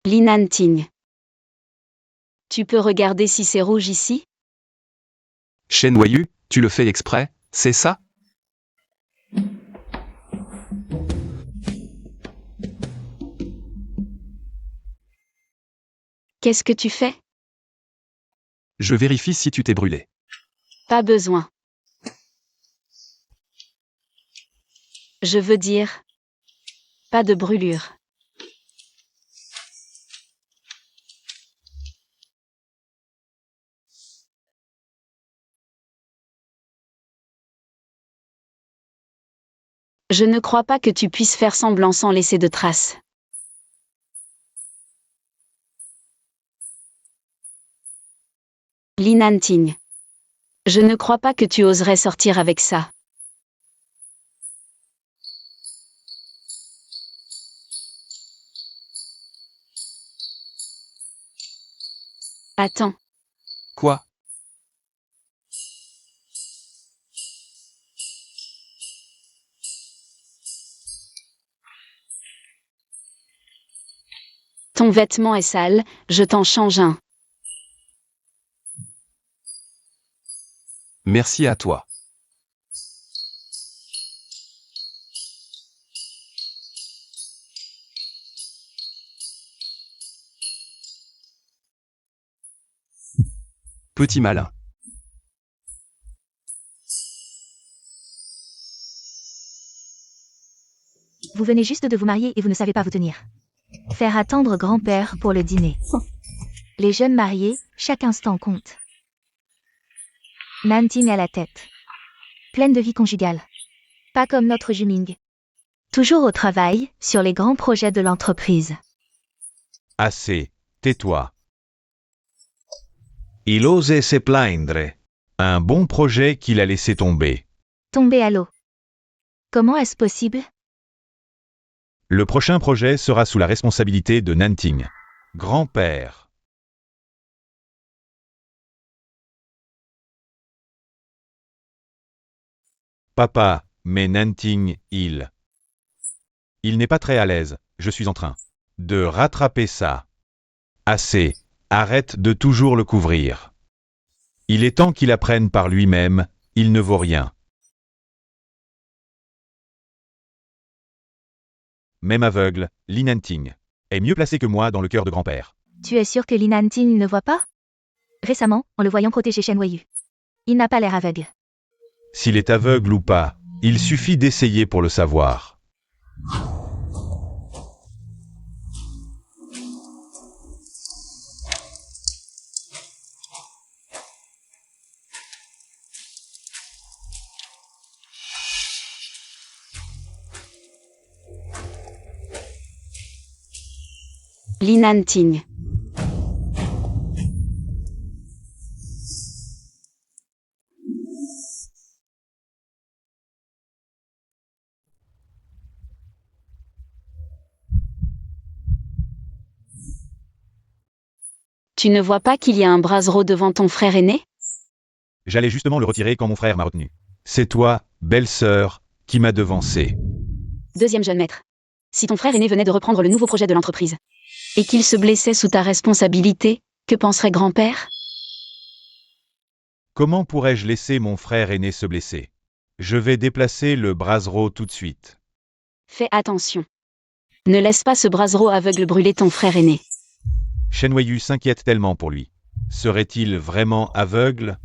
Linanting. Tu peux regarder si c'est rouge ici? Shen Weiyu, tu le fais exprès, c'est ça? Qu'est-ce que tu fais? Je vérifie si tu t'es brûlé. Pas besoin. Je veux dire, pas de brûlure. Je ne crois pas que tu puisses faire semblant sans laisser de traces. Li Nanting. Je ne crois pas que tu oserais sortir avec ça. Attends, Quoi? ton vêtement est sale, je t'en change un. Merci à toi. Petit malin. Vous venez juste de vous marier et vous ne savez pas vous tenir. Faire attendre grand-père pour le dîner. Les jeunes mariés, chaque instant compte. Nanting à la tête. Pleine de vie conjugale. Pas comme notre Juming. Toujours au travail, sur les grands projets de l'entreprise. Assez. Tais-toi. Il osait se plaindre. Un bon projet qu'il a laissé tomber. Tomber à l'eau. Comment est-ce possible? Le prochain projet sera sous la responsabilité de Nanting. Grand-père. Papa, mais Nanting, il n'est pas très à l'aise, je suis en train de rattraper ça. Assez, arrête de toujours le couvrir. Il est temps qu'il apprenne par lui-même, il ne vaut rien. Même aveugle, Li Nanting est mieux placé que moi dans le cœur de grand-père. Tu es sûr que Li Nanting ne voit pas? Récemment, en le voyant protéger Shen Weiyu. Il n'a pas l'air aveugle. S'il est aveugle ou pas, il suffit d'essayer pour le savoir. Li Nanting. Tu ne vois pas qu'il y a un brasero devant ton frère aîné? J'allais justement le retirer quand mon frère m'a retenu. C'est toi, belle-sœur, qui m'a devancé. Deuxième jeune maître. Si ton frère aîné venait de reprendre le nouveau projet de l'entreprise, et qu'il se blessait sous ta responsabilité, que penserait grand-père? Comment pourrais-je laisser mon frère aîné se blesser? Je vais déplacer le brasero tout de suite. Fais attention. Ne laisse pas ce brasero aveugle brûler ton frère aîné. Shen Weiyu s'inquiète tellement pour lui. Serait-il vraiment aveugle?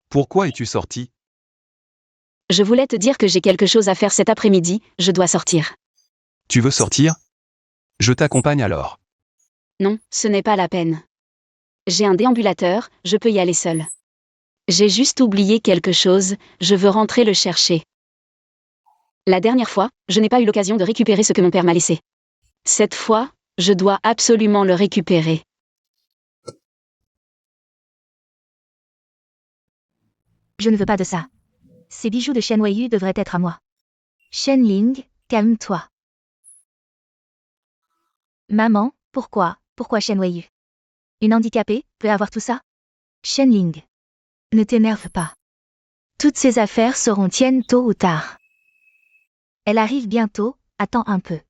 Pourquoi es-tu sorti? Je voulais te dire que j'ai quelque chose à faire cet après-midi, je dois sortir. Tu veux sortir? Je t'accompagne alors. Non, ce n'est pas la peine. J'ai un déambulateur, je peux y aller seul. J'ai juste oublié quelque chose, je veux rentrer le chercher. La dernière fois, je n'ai pas eu l'occasion de récupérer ce que mon père m'a laissé. Cette fois, je dois absolument le récupérer. Je ne veux pas de ça. Ces bijoux de Shen Weiyu devraient être à moi. Shen Ling, calme-toi. Maman, pourquoi Shen Weiyu? Une handicapée peut avoir tout ça? Shen Ling. Ne t'énerve pas. Toutes ces affaires seront tiennes tôt ou tard. Elle arrive bientôt, attends un peu.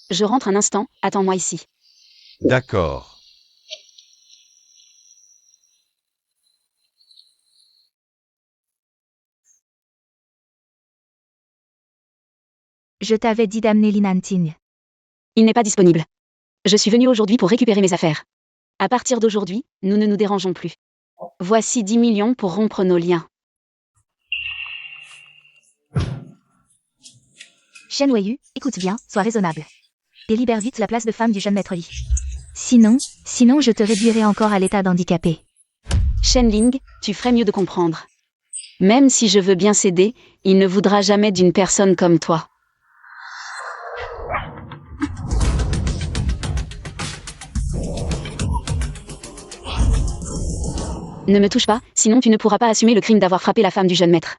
Je rentre un instant, attends-moi ici. D'accord. Je t'avais dit d'amener Linanting. Il n'est pas disponible. Je suis venu aujourd'hui pour récupérer mes affaires. À partir d'aujourd'hui, nous ne nous dérangeons plus. Voici 10 millions pour rompre nos liens. Shen Weiyu, écoute bien, sois raisonnable. Et libère vite la place de femme du jeune maître Li. Sinon je te réduirai encore à l'état d'handicapé. Shen Ling, tu ferais mieux de comprendre. Même si je veux bien céder, il ne voudra jamais d'une personne comme toi. Ne me touche pas, sinon tu ne pourras pas assumer le crime d'avoir frappé la femme du jeune maître.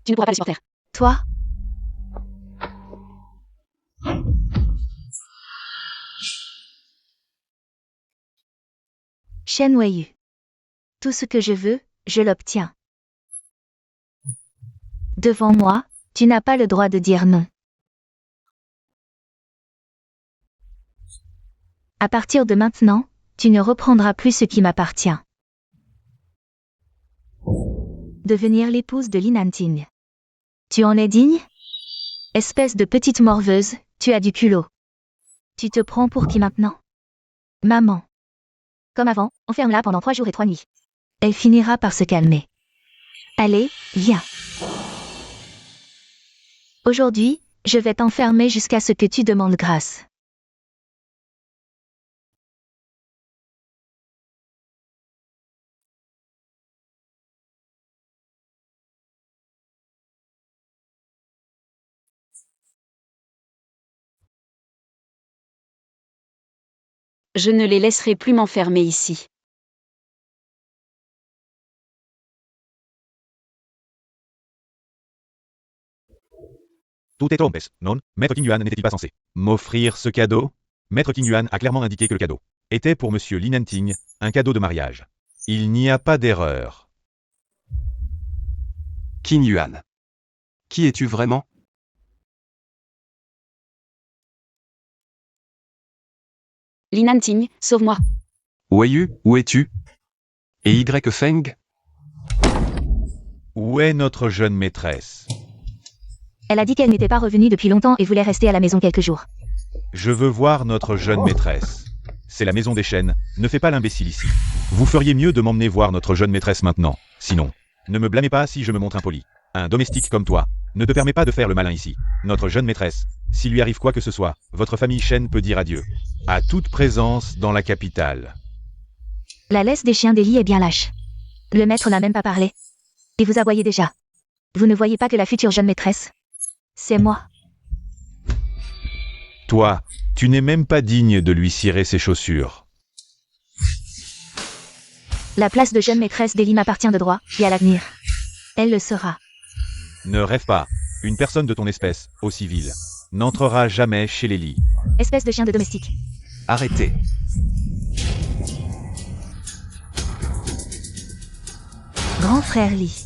Tu ne pourras pas le supporter. Toi? Shen Weiyu. Tout ce que je veux, je l'obtiens. Devant moi, tu n'as pas le droit de dire non. À partir de maintenant, tu ne reprendras plus ce qui m'appartient. Devenir l'épouse de Linanting. Tu en es digne? Espèce de petite morveuse, tu as du culot. Tu te prends pour qui maintenant? Maman. Comme avant, enferme-la pendant 3 jours et 3 nuits. Elle finira par se calmer. Allez, viens. Aujourd'hui, je vais t'enfermer jusqu'à ce que tu demandes grâce. Je ne les laisserai plus m'enfermer ici. Tout est trompes, non? Maître Qing Yuan n'était-il pas censé m'offrir ce cadeau? Maître Qing Yuan a clairement indiqué que le cadeau était pour Monsieur Linanting, un cadeau de mariage. Il n'y a pas d'erreur. Qing Yuan. Qui es-tu vraiment? Linanting, sauve-moi. Weiyu, où es-tu? Et Y Feng? Où est notre jeune maîtresse? Elle a dit qu'elle n'était pas revenue depuis longtemps et voulait rester à la maison quelques jours. Je veux voir notre jeune maîtresse. C'est la maison des chênes, ne fais pas l'imbécile ici. Vous feriez mieux de m'emmener voir notre jeune maîtresse maintenant. Sinon, ne me blâmez pas si je me montre impoli. Un domestique comme toi ne te permet pas de faire le malin ici. Notre jeune maîtresse, s'il lui arrive quoi que ce soit, votre famille Shen peut dire adieu. À toute présence dans la capitale. La laisse des chiens d'Eli est bien lâche. Le maître n'a même pas parlé. Et vous aboyez déjà. Vous ne voyez pas que la future jeune maîtresse? C'est moi. Toi, tu n'es même pas digne de lui cirer ses chaussures. La place de jeune maîtresse d'Eli m'appartient de droit, et à l'avenir. Elle le sera. Ne rêve pas. Une personne de ton espèce, au civil, n'entrera jamais chez les lits. Espèce de chien de domestique. Arrêtez. Grand frère Li.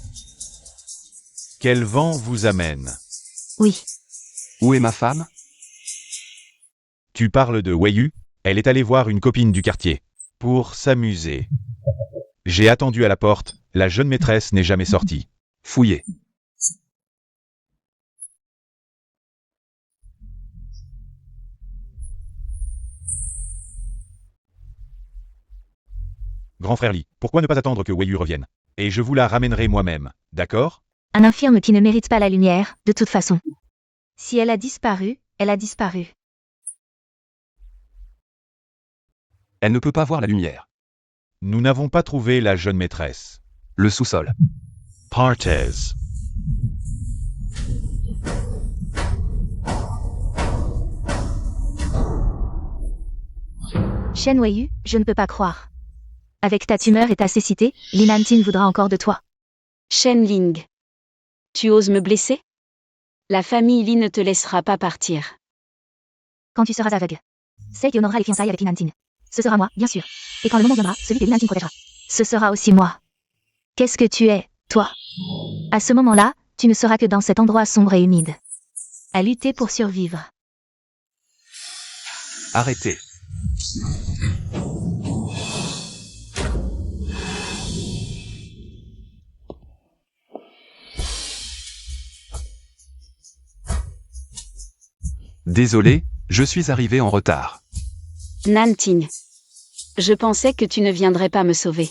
Quel vent vous amène? Oui. Où est ma femme? Tu parles de Weiyu? Elle est allée voir une copine du quartier. Pour s'amuser. J'ai attendu à la porte, la jeune maîtresse n'est jamais sortie. Fouillez. Grand frère Li, pourquoi ne pas attendre que Weiyu revienne? Et je vous la ramènerai moi-même, d'accord? Un infirme qui ne mérite pas la lumière, de toute façon. Si elle a disparu, elle a disparu. Elle ne peut pas voir la lumière. Nous n'avons pas trouvé la jeune maîtresse. Le sous-sol. Partez. Shen Weiyu, je ne peux pas croire. Avec ta tumeur et ta cécité, Linanting voudra encore de toi. Shen Ling. Tu oses me blesser? La famille Li ne te laissera pas partir. Quand tu seras aveugle. Celle qui honorera les fiançailles avec Linanting. Ce sera moi, bien sûr. Et quand le moment viendra, celui que Linanting protégera. Ce sera aussi moi. Qu'est-ce que tu es, toi? À ce moment-là, tu ne seras que dans cet endroit sombre et humide. À lutter pour survivre. Arrêtez. Désolé, je suis arrivé en retard. Nanting. Je pensais que tu ne viendrais pas me sauver.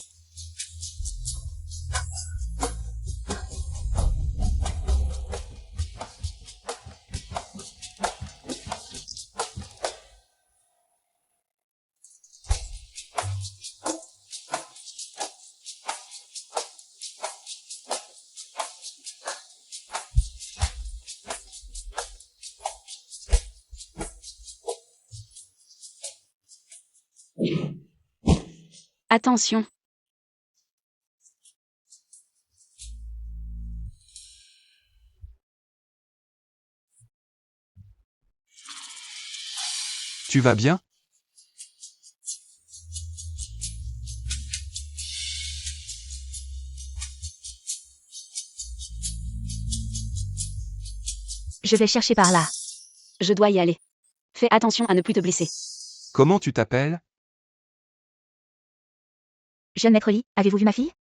Attention. Tu vas bien? Je vais chercher par là. Je dois y aller. Fais attention à ne plus te blesser. Comment tu t'appelles? Jeune maître Lee, avez-vous vu ma fille?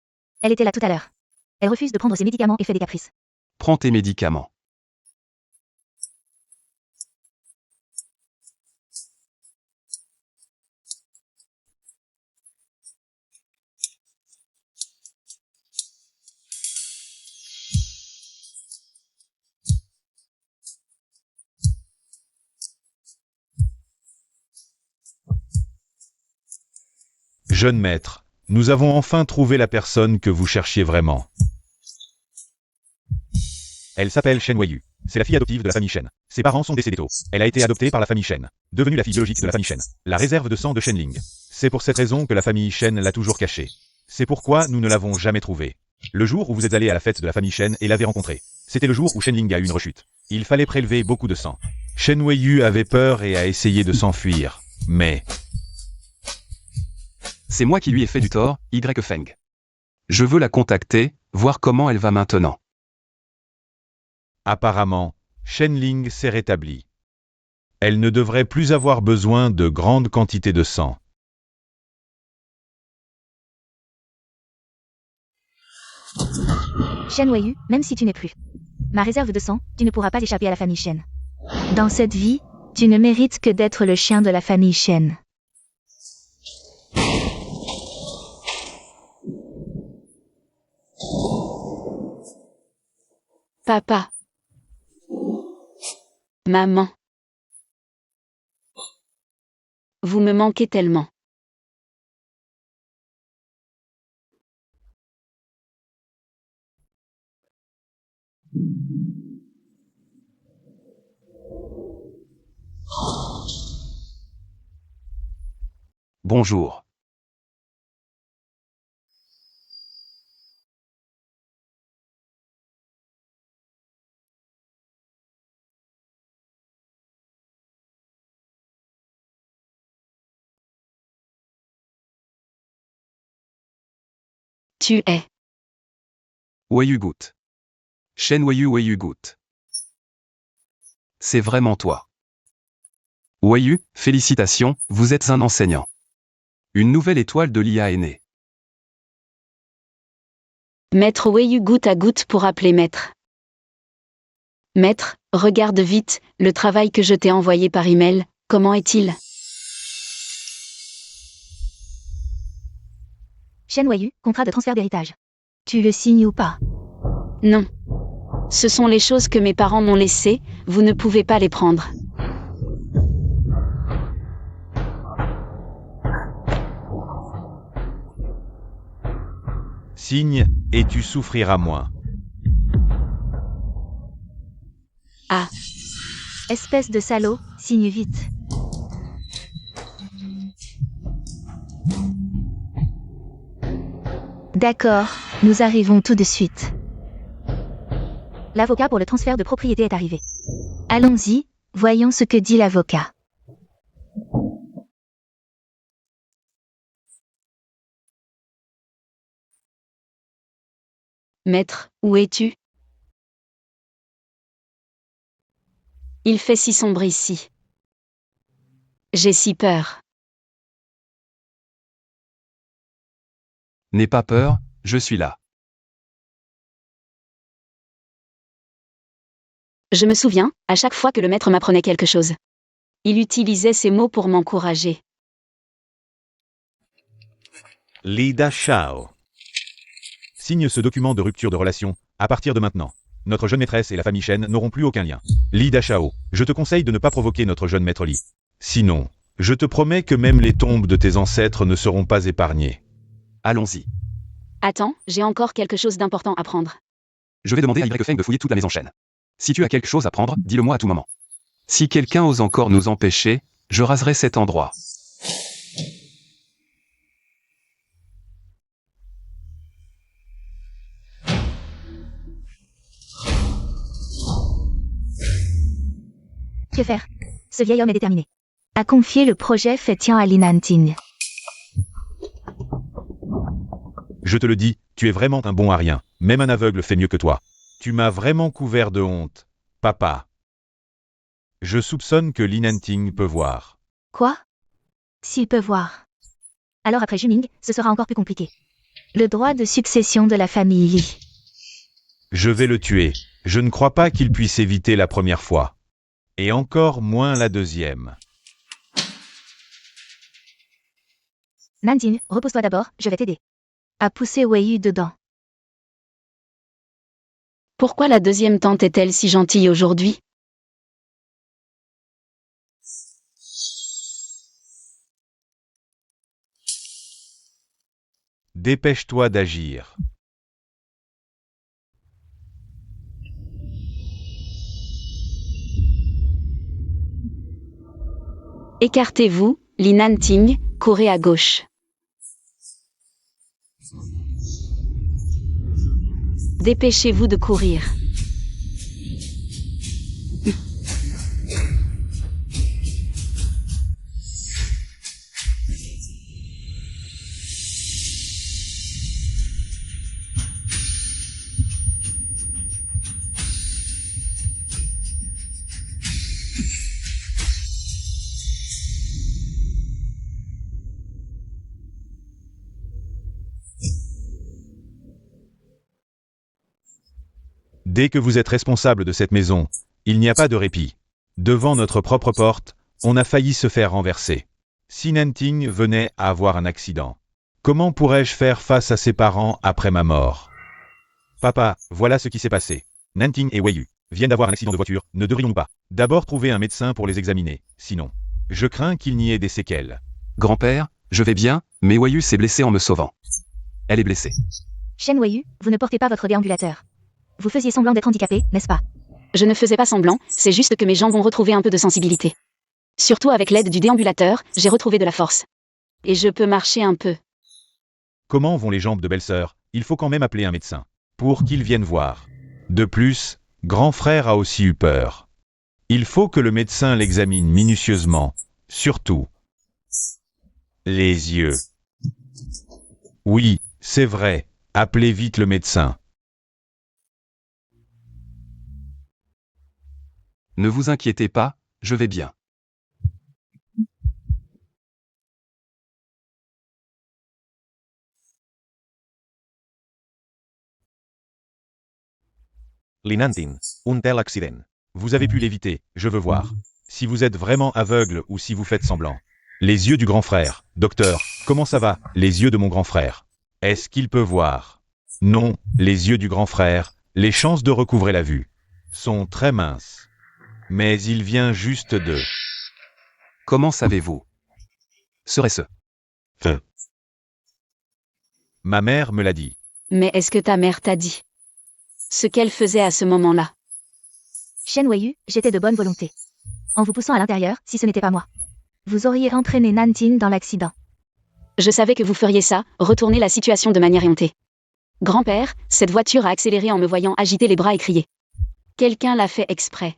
Elle était là tout à l'heure. Elle refuse de prendre ses médicaments et fait des caprices. Prends tes médicaments. Jeune maître, nous avons enfin trouvé la personne que vous cherchiez vraiment. Elle s'appelle Shen Weiyu. C'est la fille adoptive de la famille Shen. Ses parents sont décédés tôt. Elle a été adoptée par la famille Shen, devenue la fille biologique de la famille Shen, la réserve de sang de Shenling. C'est pour cette raison que la famille Shen l'a toujours cachée. C'est pourquoi nous ne l'avons jamais trouvée. Le jour où vous êtes allé à la fête de la famille Shen et l'avez rencontrée, c'était le jour où Shenling a eu une rechute. Il fallait prélever beaucoup de sang. Shen Weiyu avait peur et a essayé de s'enfuir. Mais C'est moi qui lui ai fait du tort, Y Feng. Je veux la contacter, voir comment elle va maintenant. apparemment, Shenling s'est rétablie. Elle ne devrait plus avoir besoin de grandes quantités de sang. Shen Weiyu, même si tu n'es plus ma réserve de sang, tu ne pourras pas échapper à la famille Shen. Dans cette vie, tu ne mérites que d'être le chien de la famille Shen. Papa. Maman. Vous me manquez tellement. Bonjour. Tu es. Weiyu-gut. Shen Weiyu-gut. C'est vraiment toi. Weiyu, félicitations, vous êtes un enseignant. Une nouvelle étoile de l'IA est née. Maître Weiyu goutte à goutte pour appeler maître. Maître, regarde vite, le travail que je t'ai envoyé par email, comment est-il? Shen Weiyu, contrat de transfert d'héritage. Tu le signes ou pas? Non. Ce sont les choses que mes parents m'ont laissées, vous ne pouvez pas les prendre. Signe, et tu souffriras moins. Ah, Espèce de salaud, signe vite. D'accord, nous arrivons tout de suite. L'avocat pour le transfert de propriété est arrivé. Allons-y, voyons ce que dit l'avocat. maître, où es-tu? Il fait si sombre ici. J'ai si peur. N'aie pas peur, je suis là. Je me souviens, à chaque fois que le maître m'apprenait quelque chose. Il utilisait ces mots pour m'encourager. Lida Shao. Signe ce document de rupture de relation, à partir de maintenant. Notre jeune maîtresse et la famille Shen n'auront plus aucun lien. Li Dashao, je te conseille de ne pas provoquer notre jeune maître Li. Sinon, je te promets que même les tombes de tes ancêtres ne seront pas épargnées. Allons-y. Attends, j'ai encore quelque chose d'important à prendre. Je vais demander à Y Feng de fouiller toute la maison Shen. Si tu as quelque chose à prendre, dis-le-moi à tout moment. Si quelqu'un ose encore nous empêcher, je raserai cet endroit. Que faire? Ce vieil homme est déterminé. A confié le projet Fétian à Li Nanting. Je te le dis, tu es vraiment un bon à rien. Même un aveugle fait mieux que toi. Tu m'as vraiment couvert de honte, papa. Je soupçonne que Li Nanting peut voir. Quoi? S'il peut voir. Alors après Juming, ce sera encore plus compliqué. Le droit de succession de la famille Li. Je vais le tuer. Je ne crois pas qu'il puisse éviter la première fois. Et encore moins la deuxième. Nanting, repose-toi d'abord, je vais t'aider. A poussé Wei Yu dedans. Pourquoi la deuxième tante est-elle si gentille aujourd'hui? Dépêche-toi d'agir. Écartez-vous, Li Nanting, courez à gauche. Dépêchez-vous de courir. Dès que vous êtes responsable de cette maison, il n'y a pas de répit. Devant notre propre porte, on a failli se faire renverser. Si Nanting venait à avoir un accident, comment pourrais-je faire face à ses parents après ma mort? Papa, voilà ce qui s'est passé. Nanting et Wei Yu viennent d'avoir un accident de voiture, ne devrions-nous pas d'abord trouver un médecin pour les examiner? Sinon, je crains qu'il n'y ait des séquelles. Grand-père, je vais bien, mais Wei Yu s'est blessée en me sauvant. Elle est blessée. Shen Wei Yu, vous ne portez pas votre déambulateur. Vous faisiez semblant d'être handicapé, n'est-ce pas? Je ne faisais pas semblant, c'est juste que mes jambes ont retrouvé un peu de sensibilité. Surtout avec l'aide du déambulateur, j'ai retrouvé de la force. Et je peux marcher un peu. Comment vont les jambes de belle-sœur? Il faut quand même appeler un médecin pour qu'il vienne voir. De plus, grand frère a aussi eu peur. Il faut que le médecin l'examine minutieusement, surtout les yeux. Oui, c'est vrai, appelez vite le médecin. Ne vous inquiétez pas, je vais bien. Li Nanting, un tel accident. Vous avez pu l'éviter, je veux voir. Si vous êtes vraiment aveugle ou si vous faites semblant. Les yeux du grand frère. Docteur, comment ça va? Les yeux de mon grand frère. Est-ce qu'il peut voir? Non, les yeux du grand frère, les chances de recouvrer la vue sont très minces. Mais il vient juste de... Comment savez-vous? Serait-ce? Ma mère me l'a dit. Mais est-ce que ta mère t'a dit ce qu'elle faisait à ce moment-là? Shen Wei Yu, j'étais de bonne volonté. En vous poussant à l'intérieur, si ce n'était pas moi. Vous auriez entraîné Nanting dans l'accident. Je savais que vous feriez ça, retourner la situation de manière éhontée. Grand-père, cette voiture a accéléré en me voyant agiter les bras et crier. Quelqu'un l'a fait exprès.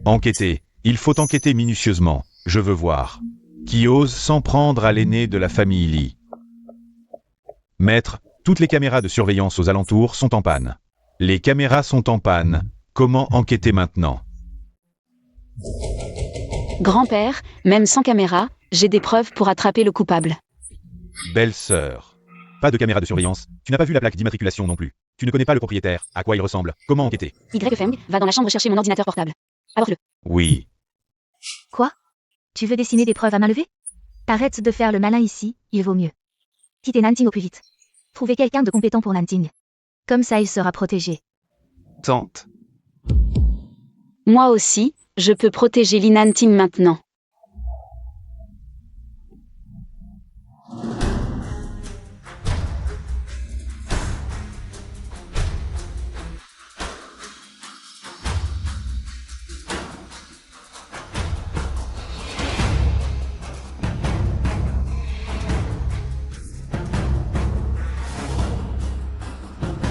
Enquêter. Il faut enquêter minutieusement. Je veux voir. Qui ose s'en prendre à l'aîné de la famille Li? Maître, toutes les caméras de surveillance aux alentours sont en panne. Les caméras sont en panne. Comment enquêter maintenant? Grand-père, même sans caméra, j'ai des preuves pour attraper le coupable. Belle-sœur. Pas de caméra de surveillance. Tu n'as pas vu la plaque d'immatriculation non plus. Tu ne connais pas le propriétaire, à quoi il ressemble, comment enquêter. Y. Feng, va dans la chambre chercher mon ordinateur portable. Apporte-le. Oui. Quoi? Tu veux dessiner des preuves à main levée? T'arrêtes de faire le malin ici, il vaut mieux. Quittez Nanting au plus vite. Trouvez quelqu'un de compétent pour Nanting. Comme ça il sera protégé. Tante. Moi aussi, je peux protéger Li Nanting maintenant.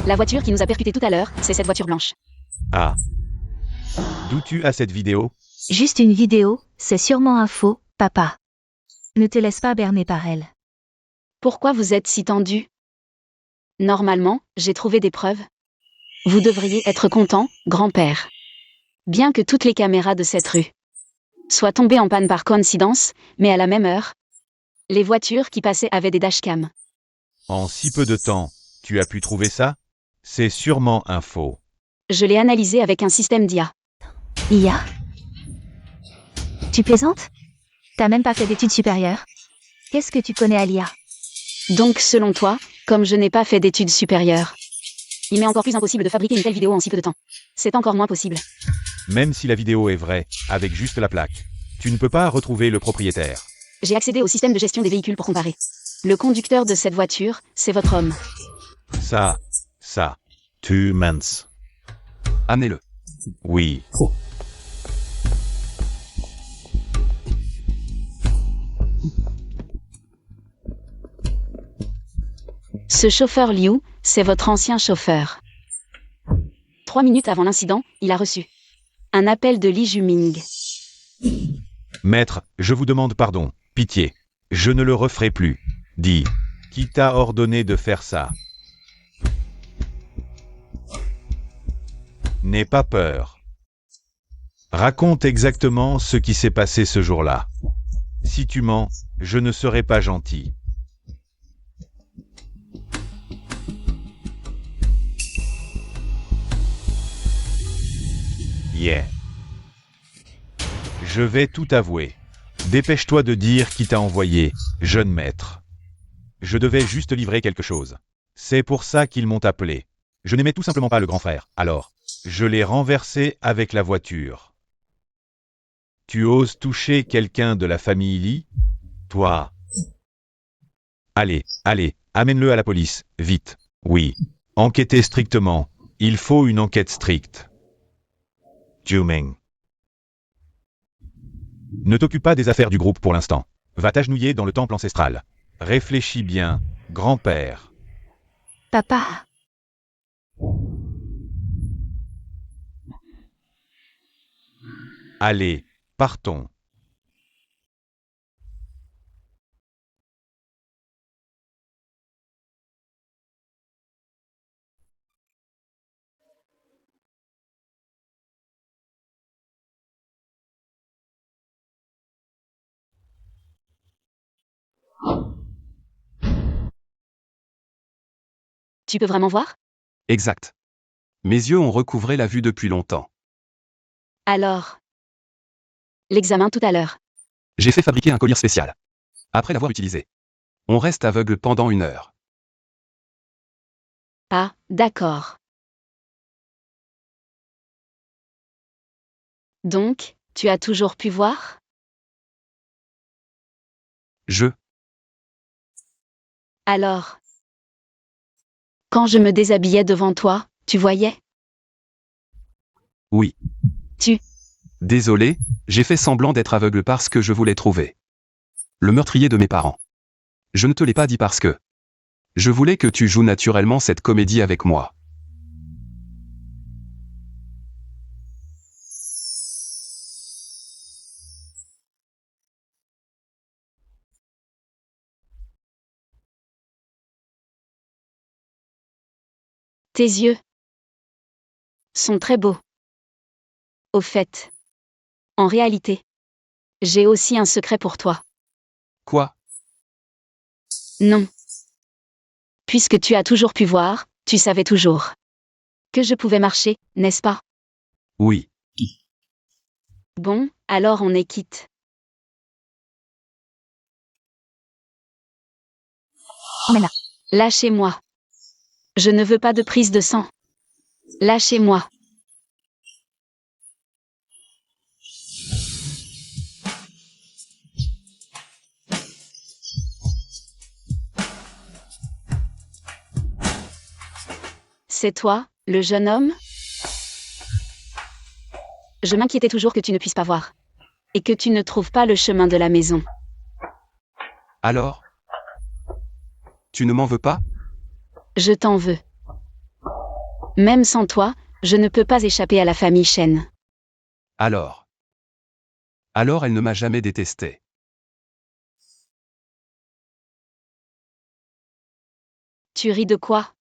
La voiture qui nous a percuté tout à l'heure, c'est cette voiture blanche. Ah. D'où tu as cette vidéo? Juste une vidéo, c'est sûrement un faux, papa. Ne te laisse pas berner par elle. Pourquoi vous êtes si tendu? Normalement, j'ai trouvé des preuves. Vous devriez être content, grand-père. Bien que toutes les caméras de cette rue soient tombées en panne par coïncidence, mais à la même heure, les voitures qui passaient avaient des dashcams. En si peu de temps, tu as pu trouver ça? C'est sûrement un faux. Je l'ai analysé avec un système d'IA. IA? Tu plaisantes? T'as même pas fait d'études supérieures? Qu'est-ce que tu connais à l'IA? Donc selon toi, comme je n'ai pas fait d'études supérieures, il m'est encore plus impossible de fabriquer une telle vidéo en si peu de temps. C'est encore moins possible. Même si la vidéo est vraie, avec juste la plaque, tu ne peux pas retrouver le propriétaire. J'ai accédé au système de gestion des véhicules pour comparer. Le conducteur de cette voiture, c'est votre homme. Ça. 2 months. Amenez-le. Oui. Ce chauffeur Liu, c'est votre ancien chauffeur. 3 minutes avant l'incident, il a reçu un appel de Li Juming. Maître, je vous demande pardon, pitié. Je ne le referai plus. Dis, qui t'a ordonné de faire ça? N'aie pas peur. Raconte exactement ce qui s'est passé ce jour-là. Si tu mens, je ne serai pas gentil. Yeah. Je vais tout avouer. Dépêche-toi de dire qui t'a envoyé, jeune maître. Je devais juste livrer quelque chose. C'est pour ça qu'ils m'ont appelé. Je n'aimais tout simplement pas le grand frère, alors je l'ai renversé avec la voiture. Tu oses toucher quelqu'un de la famille Li? Toi. Allez, amène-le à la police, vite. Oui. Enquêtez strictement. Il faut une enquête stricte. Juming. Ne t'occupe pas des affaires du groupe pour l'instant. Va t'agenouiller dans le temple ancestral. Réfléchis bien, grand-père. Papa. Allez, partons. Tu peux vraiment voir? Exact. Mes yeux ont recouvré la vue depuis longtemps. Alors. L'examen tout à l'heure. J'ai fait fabriquer un collier spécial. Après l'avoir utilisé. On reste aveugle pendant 1 heure. Ah, d'accord. Donc, tu as toujours pu voir? Alors. Quand je me déshabillais devant toi, tu voyais? Oui. Tu. Désolé, j'ai fait semblant d'être aveugle parce que je voulais trouver le meurtrier de mes parents. Je ne te l'ai pas dit parce que je voulais que tu joues naturellement cette comédie avec moi. Tes yeux sont très beaux. Au fait. En réalité. J'ai aussi un secret pour toi. Quoi? Non. Puisque tu as toujours pu voir, tu savais toujours. que je pouvais marcher, n'est-ce pas? Oui. Bon, alors on est quitte. Emmène-la. Lâchez-moi. Je ne veux pas de prise de sang. Lâchez-moi. C'est toi, le jeune homme? Je m'inquiétais toujours que tu ne puisses pas voir. Et que tu ne trouves pas le chemin de la maison. Alors? Tu ne m'en veux pas? Je t'en veux. Même sans toi, je ne peux pas échapper à la famille Shen. Alors? Alors elle ne m'a jamais détesté. Tu ris de quoi?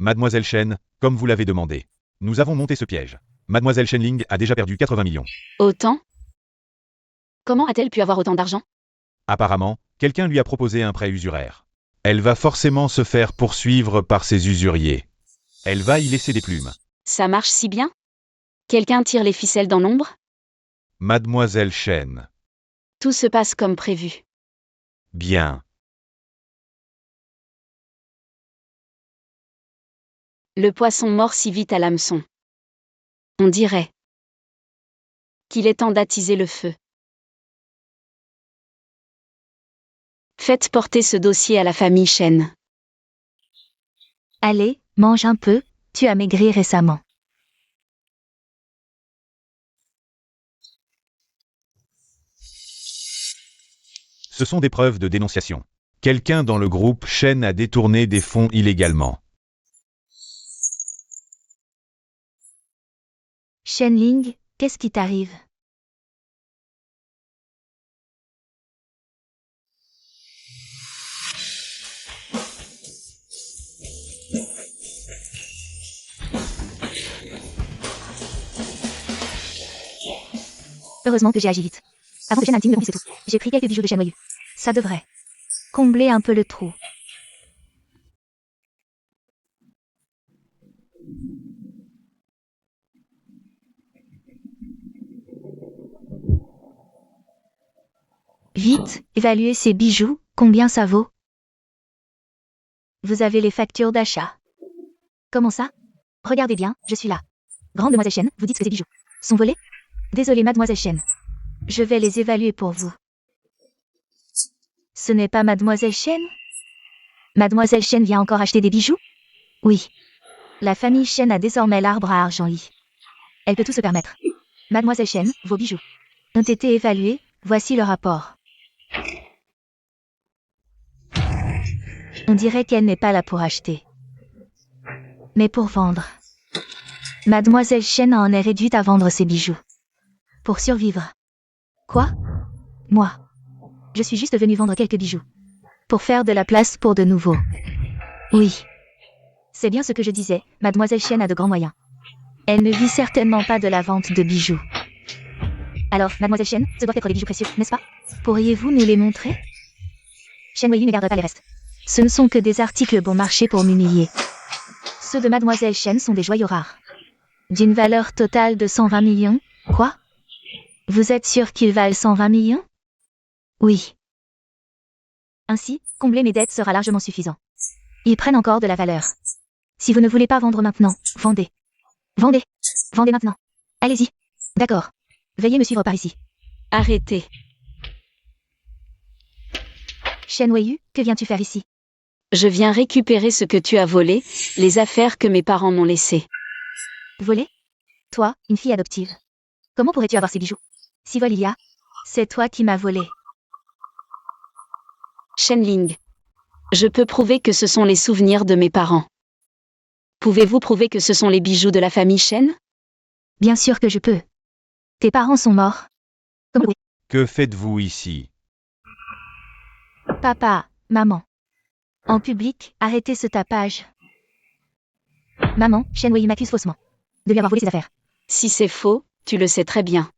Mademoiselle Shen, comme vous l'avez demandé. Nous avons monté ce piège. Mademoiselle Shenling a déjà perdu 80 millions. Autant? Comment a-t-elle pu avoir autant d'argent? Apparemment, quelqu'un lui a proposé un prêt usuraire. Elle va forcément se faire poursuivre par ses usuriers. Elle va y laisser des plumes. Ça marche si bien? Quelqu'un tire les ficelles dans l'ombre? Mademoiselle Shen. Tout se passe comme prévu. Bien. Le poisson mord si vite à l'hameçon. On dirait qu'il est temps d'attiser le feu. Faites porter ce dossier à la famille Shen. Allez, mange un peu, tu as maigri récemment. Ce sont des preuves de dénonciation. Quelqu'un dans le groupe Shen a détourné des fonds illégalement. Shenling, qu'est-ce qui t'arrive? Heureusement que j'ai agi vite. Avant que Shen intime me remplisse tout, j'ai pris quelques bijoux de Shen Wei. Ça devrait combler un peu le trou. Vite, évaluez ces bijoux, combien ça vaut? Vous avez les factures d'achat. Comment ça? Regardez bien, je suis là. Grande demoiselle Shen, vous dites que ces bijoux sont volés? Désolée mademoiselle Shen. Je vais les évaluer pour vous. Ce n'est pas mademoiselle Shen? Mademoiselle Shen vient encore acheter des bijoux? Oui. La famille Shen a désormais l'arbre à argent Li. Elle peut tout se permettre. Mademoiselle Shen, vos bijoux ont été évalués, voici le rapport. On dirait qu'elle n'est pas là pour acheter, mais pour vendre. Mademoiselle Shen en est réduite à vendre ses bijoux. Pour survivre. Quoi? Moi. Je suis juste venue vendre quelques bijoux. Pour faire de la place pour de nouveaux. Oui. C'est bien ce que je disais, Mademoiselle Shen a de grands moyens. Elle ne vit certainement pas de la vente de bijoux. Alors, Mademoiselle Shen, ce doivent être des bijoux précieux, n'est-ce pas? Pourriez-vous nous les montrer? Shen Wei ne garde pas les restes. Ce ne sont que des articles bon marché pour m'humilier. Ceux de Mademoiselle Shen sont des joyaux rares. D'une valeur totale de 120 millions, quoi? Vous êtes sûr qu'ils valent 120 millions? Oui. Ainsi, combler mes dettes sera largement suffisant. Ils prennent encore de la valeur. Si vous ne voulez pas vendre maintenant, vendez. Vendez. Vendez maintenant. Allez-y. D'accord. Veuillez me suivre par ici. Arrêtez. Shen Wei, que viens-tu faire ici? Je viens récupérer ce que tu as volé, les affaires que mes parents m'ont laissées. Volé? Toi, une fille adoptive. Comment pourrais-tu avoir ces bijoux? Si vol il y a, c'est toi qui m'as volé. Shenling. Je peux prouver que ce sont les souvenirs de mes parents. Pouvez-vous prouver que ce sont les bijoux de la famille Shen? Bien sûr que je peux. Tes parents sont morts. Comment? Que faites-vous ici? Papa, maman. En public, arrêtez ce tapage. Maman, Shen Wei m'accuse faussement de lui avoir volé ses affaires. Si c'est faux, tu le sais très bien.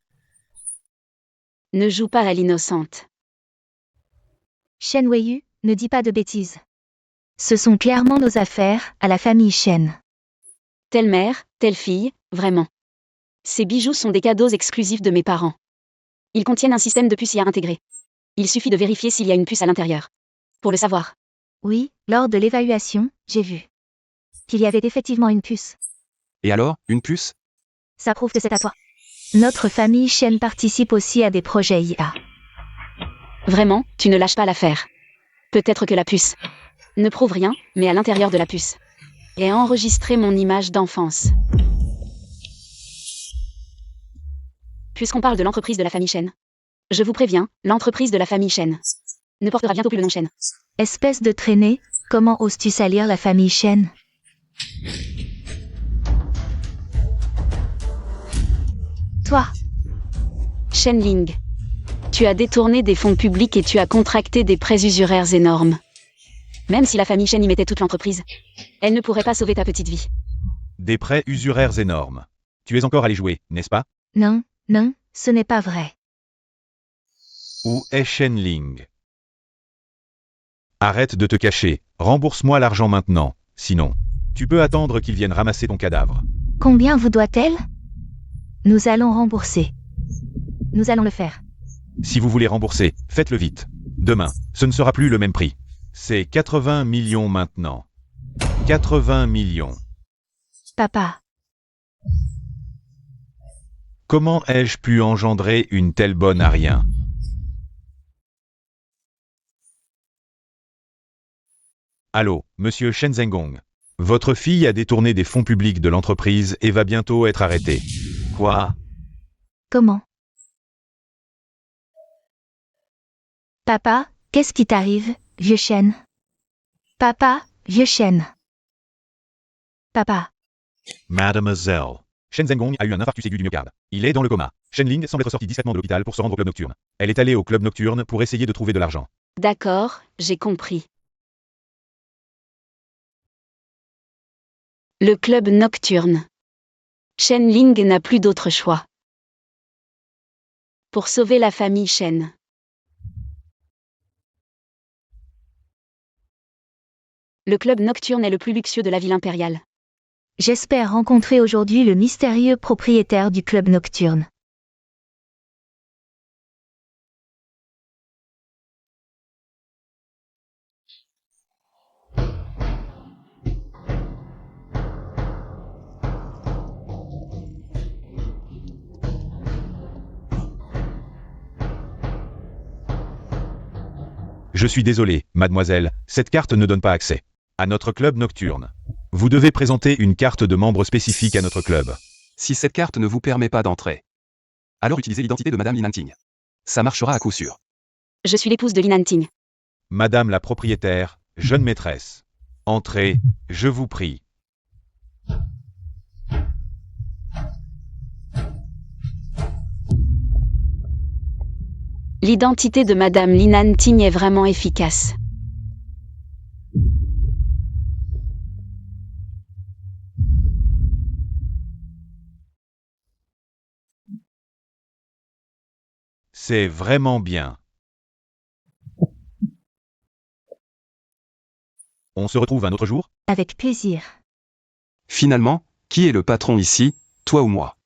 Ne joue pas à l'innocente. Shen Wei, ne dis pas de bêtises. Ce sont clairement nos affaires, à la famille Shen. Telle mère, telle fille, vraiment. Ces bijoux sont des cadeaux exclusifs de mes parents. Ils contiennent un système de puces IA intégré. Il suffit de vérifier s'il y a une puce à l'intérieur. Pour le savoir. Oui, lors de l'évaluation, j'ai vu qu'il y avait effectivement une puce. Et alors, une puce? Ça prouve que c'est à toi. Notre famille Shen participe aussi à des projets IA. Vraiment, tu ne lâches pas l'affaire. Peut-être que la puce ne prouve rien, mais à l'intérieur de la puce est enregistrée mon image d'enfance. Puisqu'on parle de l'entreprise de la famille Shen, je vous préviens, l'entreprise de la famille Shen ne portera bientôt plus le nom Shen. Espèce de traînée, comment oses-tu salir la famille Shen? Toi, Shenling. Tu as détourné des fonds publics et tu as contracté des prêts usuraires énormes. Même si la famille Shen y mettait toute l'entreprise, elle ne pourrait pas sauver ta petite vie. Des prêts usuraires énormes. Tu es encore allé jouer, n'est-ce pas? non, non, ce n'est pas vrai. Où est Shenling? Arrête de te cacher, rembourse-moi l'argent maintenant, sinon, tu peux attendre qu'ils viennent ramasser ton cadavre. Combien vous doit-elle? Nous allons rembourser. Nous allons le faire. Si vous voulez rembourser, faites-le vite. Demain, ce ne sera plus le même prix. C'est 80 millions maintenant. 80 millions. Papa, Comment ai-je pu engendrer une telle bonne à rien? Allô, monsieur Shen Zhengong. Votre fille a détourné des fonds publics de l'entreprise et va bientôt être arrêtée. Quoi? comment? Papa, qu'est-ce qui t'arrive, vieux chêne? Papa, vieux chêne. Papa, Mademoiselle. Shen Zhengong a eu un infarctus aigu du myocarde. Il est dans le coma. Shenling semble être sortie discrètement de l'hôpital pour se rendre au club nocturne. Elle est allée au club nocturne pour essayer de trouver de l'argent. D'accord, j'ai compris. Le club nocturne. Shenling n'a plus d'autre choix. Pour sauver la famille Shen. Le club nocturne est le plus luxueux de la ville impériale. j'espère rencontrer aujourd'hui le mystérieux propriétaire du club nocturne. Je suis désolé, mademoiselle, cette carte ne donne pas accès à notre club nocturne. Vous devez présenter une carte de membre spécifique à notre club. Si cette carte ne vous permet pas d'entrer, alors utilisez l'identité de Madame Linanting. Ça marchera à coup sûr. Je suis l'épouse de Lin Anting. Madame la propriétaire, jeune maîtresse. Entrez, je vous prie. L'identité de Madame Lin Anting est vraiment efficace. C'est vraiment bien. On se retrouve un autre jour? Avec plaisir. Finalement, qui est le patron ici, toi ou moi?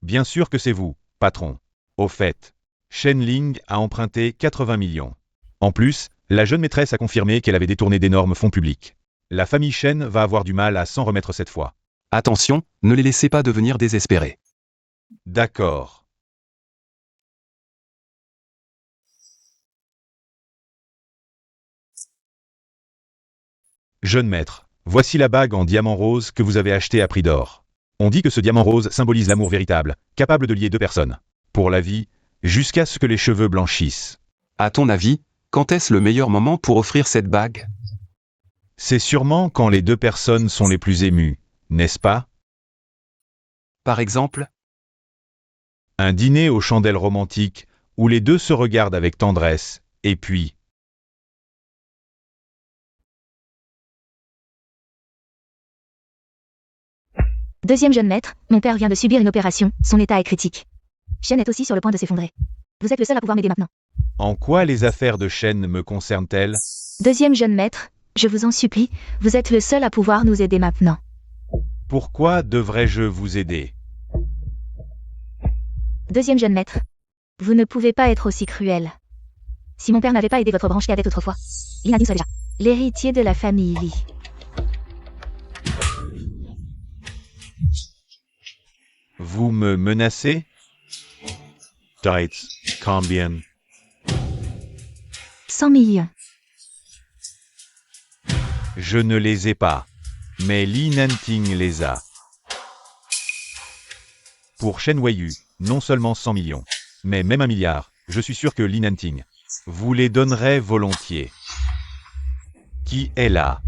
Bien sûr que c'est vous, patron. Au fait, Shenling a emprunté 80 millions. En plus, la jeune maîtresse a confirmé qu'elle avait détourné d'énormes fonds publics. La famille Shen va avoir du mal à s'en remettre cette fois. Attention, ne les laissez pas devenir désespérés. D'accord. Jeune maître, voici la bague en diamant rose que vous avez achetée à prix d'or. On dit que ce diamant rose symbolise l'amour véritable, capable de lier deux personnes. Pour la vie, jusqu'à ce que les cheveux blanchissent. À ton avis, quand est-ce le meilleur moment pour offrir cette bague? C'est sûrement quand les deux personnes sont les plus émues, n'est-ce pas? Par exemple, Un dîner aux chandelles romantiques, où les deux se regardent avec tendresse, et puis... Deuxième jeune maître, mon père vient de subir une opération, son état est critique. Shen est aussi sur le point de s'effondrer. Vous êtes le seul à pouvoir m'aider maintenant. En quoi les affaires de Shen me concernent-elles? Deuxième jeune maître, je vous en supplie, vous êtes le seul à pouvoir nous aider maintenant. Pourquoi devrais-je vous aider? Deuxième jeune maître, vous ne pouvez pas être aussi cruel. Si mon père n'avait pas aidé votre branche cadette autrefois, Lin Nanting serait déjà l'héritier de la famille Li. Vous me menacez? Dates, combien? 100 millions. Je ne les ai pas. Mais Li Nanting les a. Pour Shen Weiyu, non seulement 100 millions, mais même 1 milliard, je suis sûr que Li Nanting vous les donnerait volontiers. Qui est là?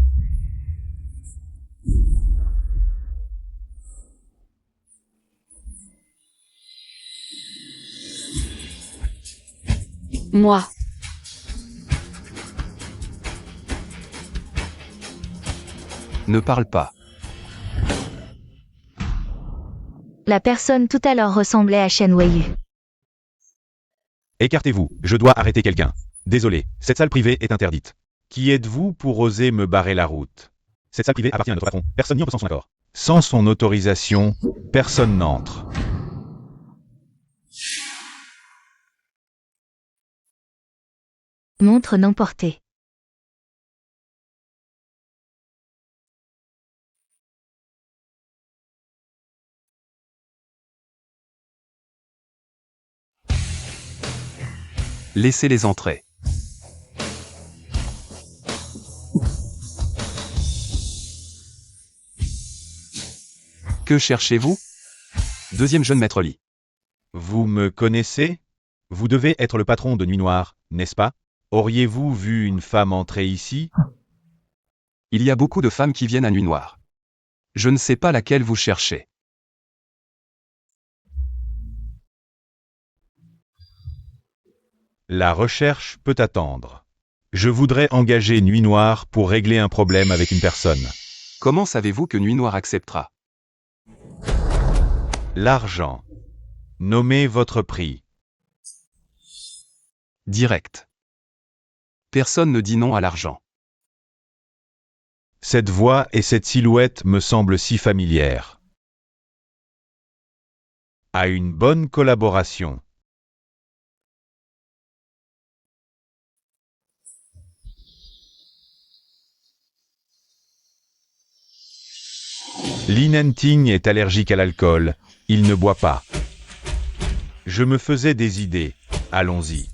Moi. ne parle pas. La personne tout à l'heure ressemblait à Shen Weiyu. Écartez-vous, je dois arrêter quelqu'un. Désolé, cette salle privée est interdite. Qui êtes-vous pour oser me barrer la route? Cette salle privée appartient à notre patron, personne n'y entre sans son accord. Sans son autorisation, personne n'entre. Montre non portée. Laissez-les entrer. Que cherchez-vous? Deuxième jeune maître Li. Vous me connaissez? Vous devez être le patron de Nuit Noire, n'est-ce pas? Auriez-vous vu une femme entrer ici? Il y a beaucoup de femmes qui viennent à Nuit Noire. Je ne sais pas laquelle vous cherchez. La recherche peut attendre. Je voudrais engager Nuit Noire pour régler un problème avec une personne. Comment savez-vous que Nuit Noire acceptera? L'argent. Nommez votre prix. Direct. Personne ne dit non à l'argent. Cette voix et cette silhouette me semblent si familières. À une bonne collaboration. Li Nanting est allergique à l'alcool, il ne boit pas. Je me faisais des idées, allons-y.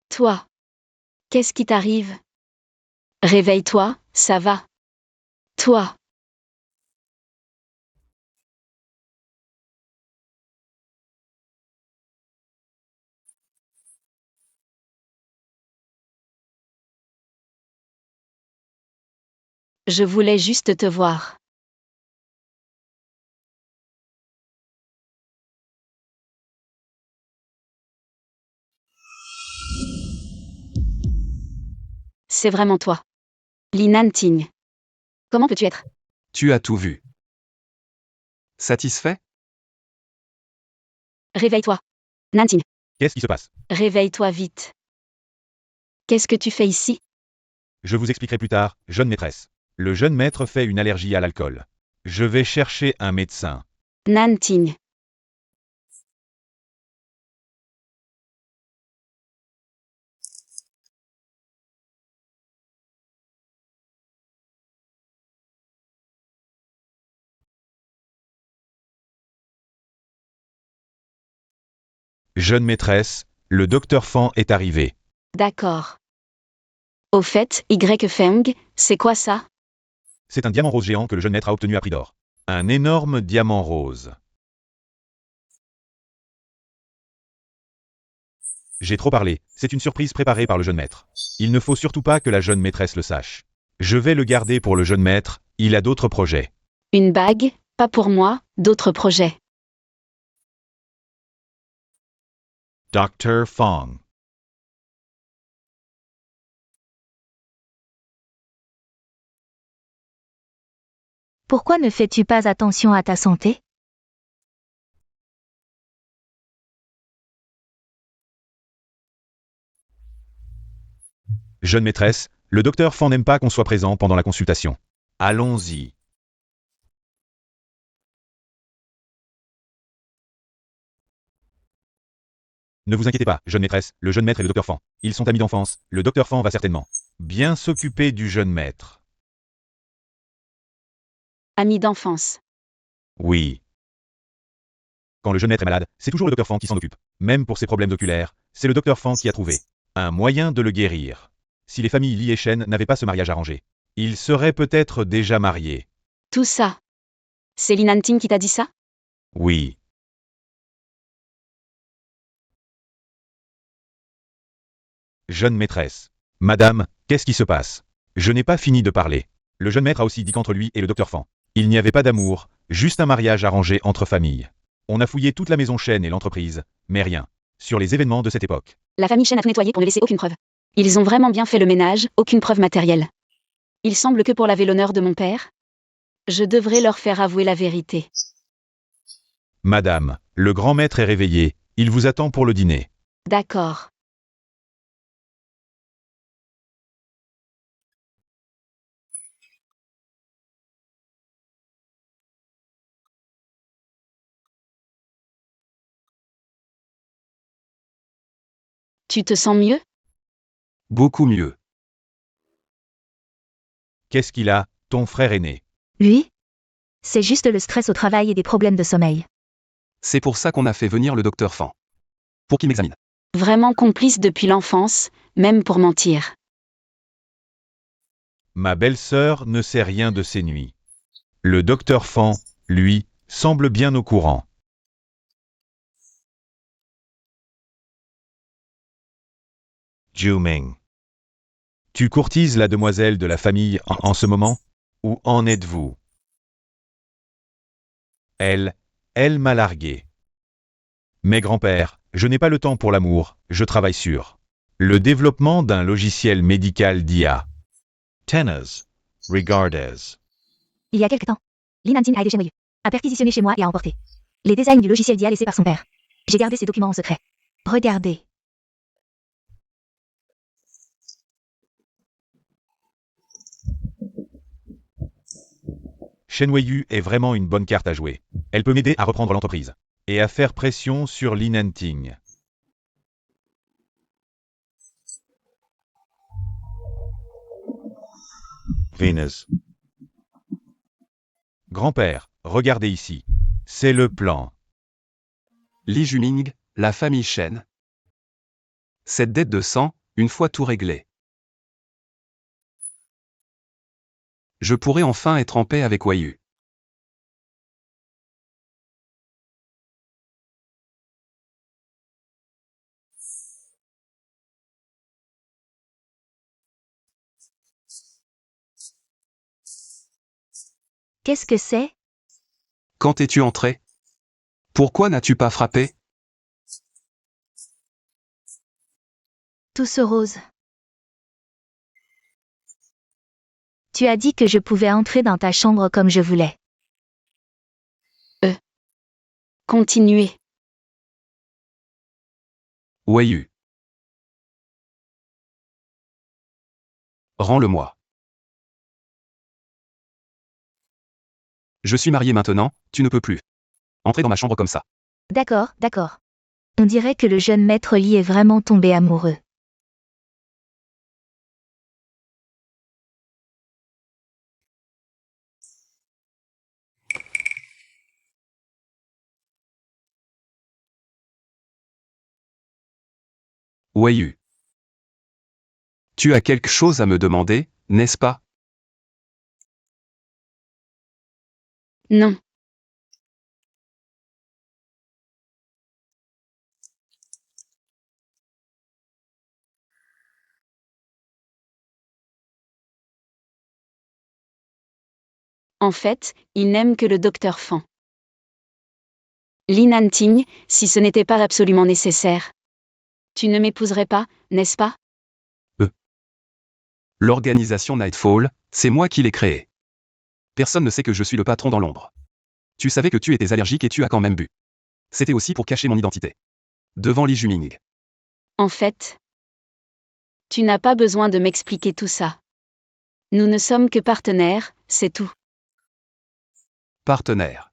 Toi. Qu'est-ce qui t'arrive? Réveille-toi, ça va. Toi. Je voulais juste te voir. C'est vraiment toi. Li Nanting. Comment peux-tu être? Tu as tout vu. Satisfait? Réveille-toi. Nanting. Qu'est-ce qui se passe? Réveille-toi vite. Qu'est-ce que tu fais ici? Je vous expliquerai plus tard, jeune maîtresse. Le jeune maître fait une allergie à l'alcool. Je vais chercher un médecin. Nanting. Jeune maîtresse, le docteur Fan est arrivé. D'accord. Au fait, Y Feng, c'est quoi ça? C'est un diamant rose géant que le jeune maître a obtenu à prix d'or. Un énorme diamant rose. J'ai trop parlé, c'est une surprise préparée par le jeune maître. Il ne faut surtout pas que la jeune maîtresse le sache. Je vais le garder pour le jeune maître, il a d'autres projets. Une bague? Pas pour moi, d'autres projets. Dr. Fong. Pourquoi ne fais-tu pas attention à ta santé? Jeune maîtresse, le docteur Fan n'aime pas qu'on soit présent pendant la consultation. Allons-y. Ne vous inquiétez pas, jeune maîtresse, le jeune maître et le docteur Fan. Ils sont amis d'enfance, le docteur Fan va certainement bien s'occuper du jeune maître. Ami d'enfance. Oui. Quand le jeune maître est malade, c'est toujours le docteur Fan qui s'en occupe. Même pour ses problèmes oculaires, c'est le docteur Fan qui a trouvé un moyen de le guérir. Si les familles Li et Shen n'avaient pas ce mariage arrangé, ils seraient peut-être déjà mariés. Tout ça. C'est Lin Anting qui t'a dit ça? Oui. Jeune maîtresse. Madame, qu'est-ce qui se passe? Je n'ai pas fini de parler. Le jeune maître a aussi dit qu'entre lui et le docteur Fan, il n'y avait pas d'amour, juste un mariage arrangé entre familles. On a fouillé toute la maison Shen et l'entreprise, mais rien sur les événements de cette époque. La famille Shen a tout nettoyé pour ne laisser aucune preuve. Ils ont vraiment bien fait le ménage, aucune preuve matérielle. Il semble que pour laver l'honneur de mon père, je devrais leur faire avouer la vérité. Madame, le grand maître est réveillé, il vous attend pour le dîner. D'accord. Tu te sens mieux? Beaucoup mieux. Qu'est-ce qu'il a, ton frère aîné? Lui? C'est juste le stress au travail et des problèmes de sommeil. C'est pour ça qu'on a fait venir le docteur Fan. Pour qu'il m'examine. Vraiment complice depuis l'enfance, même pour mentir. Ma belle-sœur ne sait rien de ces nuits. Le docteur Fan, lui, semble bien au courant. Juming. Tu courtises la demoiselle de la famille en ce moment? Où en êtes-vous? Elle m'a largué. Mais grand-père, je n'ai pas le temps pour l'amour, je travaille sur le développement d'un logiciel médical d'IA. Tenez. Regardes. Il y a quelque temps, Lin Anting a été chez moi, a perquisitionné chez moi et a emporté les designs du logiciel d'IA laissé par son père. J'ai gardé ces documents en secret. Regardez. Shen Weiyu est vraiment une bonne carte à jouer. Elle peut m'aider à reprendre l'entreprise et à faire pression sur Lin Anting. Venus. Grand-père, regardez ici. C'est le plan. Li Juming, la famille Shen. Cette dette de sang, une fois tout réglé. Je pourrai enfin être en paix avec Weiyu. Qu'est-ce que c'est? Quand es-tu entré? Pourquoi n'as-tu pas frappé? Tout ce rose. Tu as dit que je pouvais entrer dans ta chambre comme je voulais. Continuez. Weiyu. Rends-le-moi. Je suis marié maintenant, tu ne peux plus entrer dans ma chambre comme ça. D'accord, d'accord. On dirait que le jeune maître Li est vraiment tombé amoureux. Weiyu. Tu as quelque chose à me demander, n'est-ce pas? Non. En fait, il n'aime que le docteur Fan. Li Nanting, si ce n'était pas absolument nécessaire. Tu ne m'épouserais pas, n'est-ce pas? L'organisation Nightfall, c'est moi qui l'ai créée. Personne ne sait que je suis le patron dans l'ombre. Tu savais que tu étais allergique et tu as quand même bu. C'était aussi pour cacher mon identité. Devant Li Juming. En fait, tu n'as pas besoin de m'expliquer tout ça. Nous ne sommes que partenaires, c'est tout. Partenaire.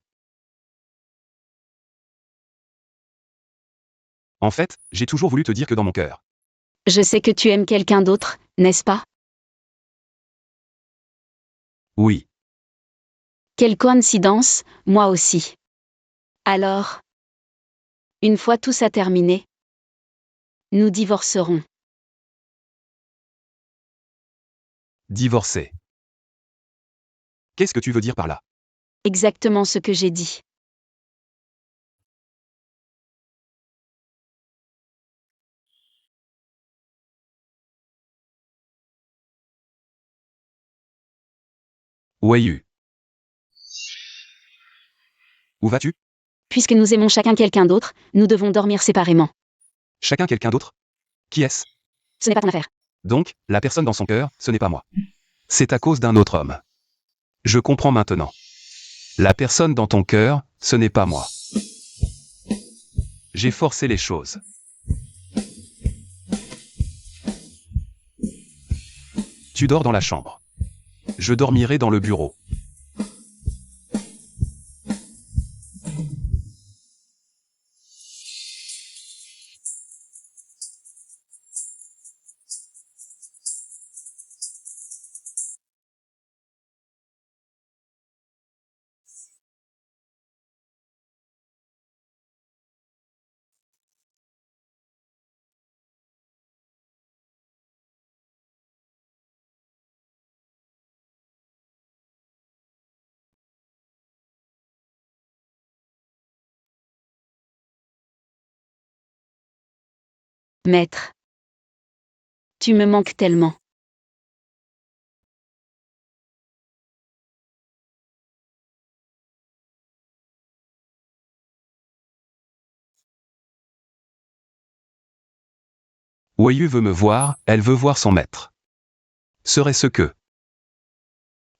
En fait, j'ai toujours voulu te dire que dans mon cœur. Je sais que tu aimes quelqu'un d'autre, n'est-ce pas? Oui. Quelle coïncidence, moi aussi. Alors, une fois tout ça terminé, nous divorcerons. Divorcé. Qu'est-ce que tu veux dire par là? Exactement ce que j'ai dit. Weiyu. Où vas-tu? Puisque nous aimons chacun quelqu'un d'autre, nous devons dormir séparément. Chacun quelqu'un d'autre? Qui est-ce? Ce n'est pas ton affaire. Donc, la personne dans son cœur, ce n'est pas moi. C'est à cause d'un autre homme. Je comprends maintenant. La personne dans ton cœur, ce n'est pas moi. J'ai forcé les choses. Tu dors dans la chambre. Je dormirai dans le bureau. Maître. Tu me manques tellement. Weiyu veut me voir, elle veut voir son maître. Serait-ce que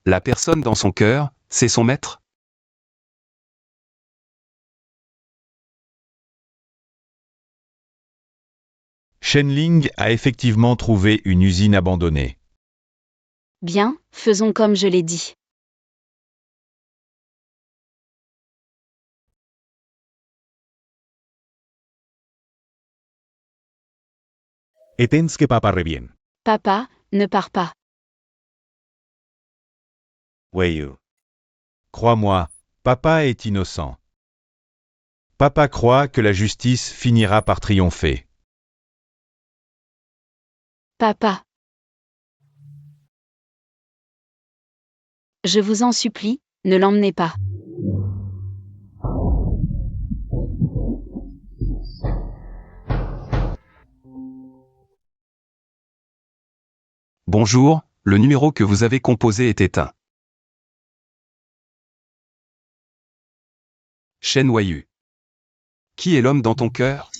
la personne dans son cœur, c'est son maître? Shenling a effectivement trouvé une usine abandonnée. Bien, faisons comme je l'ai dit. Etens que papa bien. Papa, ne pars pas. Weiyu. Crois-moi, papa est innocent. Papa croit que la justice finira par triompher. Papa. Je vous en supplie, ne l'emmenez pas. Bonjour, le numéro que vous avez composé est éteint. Shen Weiyu. Qui est l'homme dans ton cœur?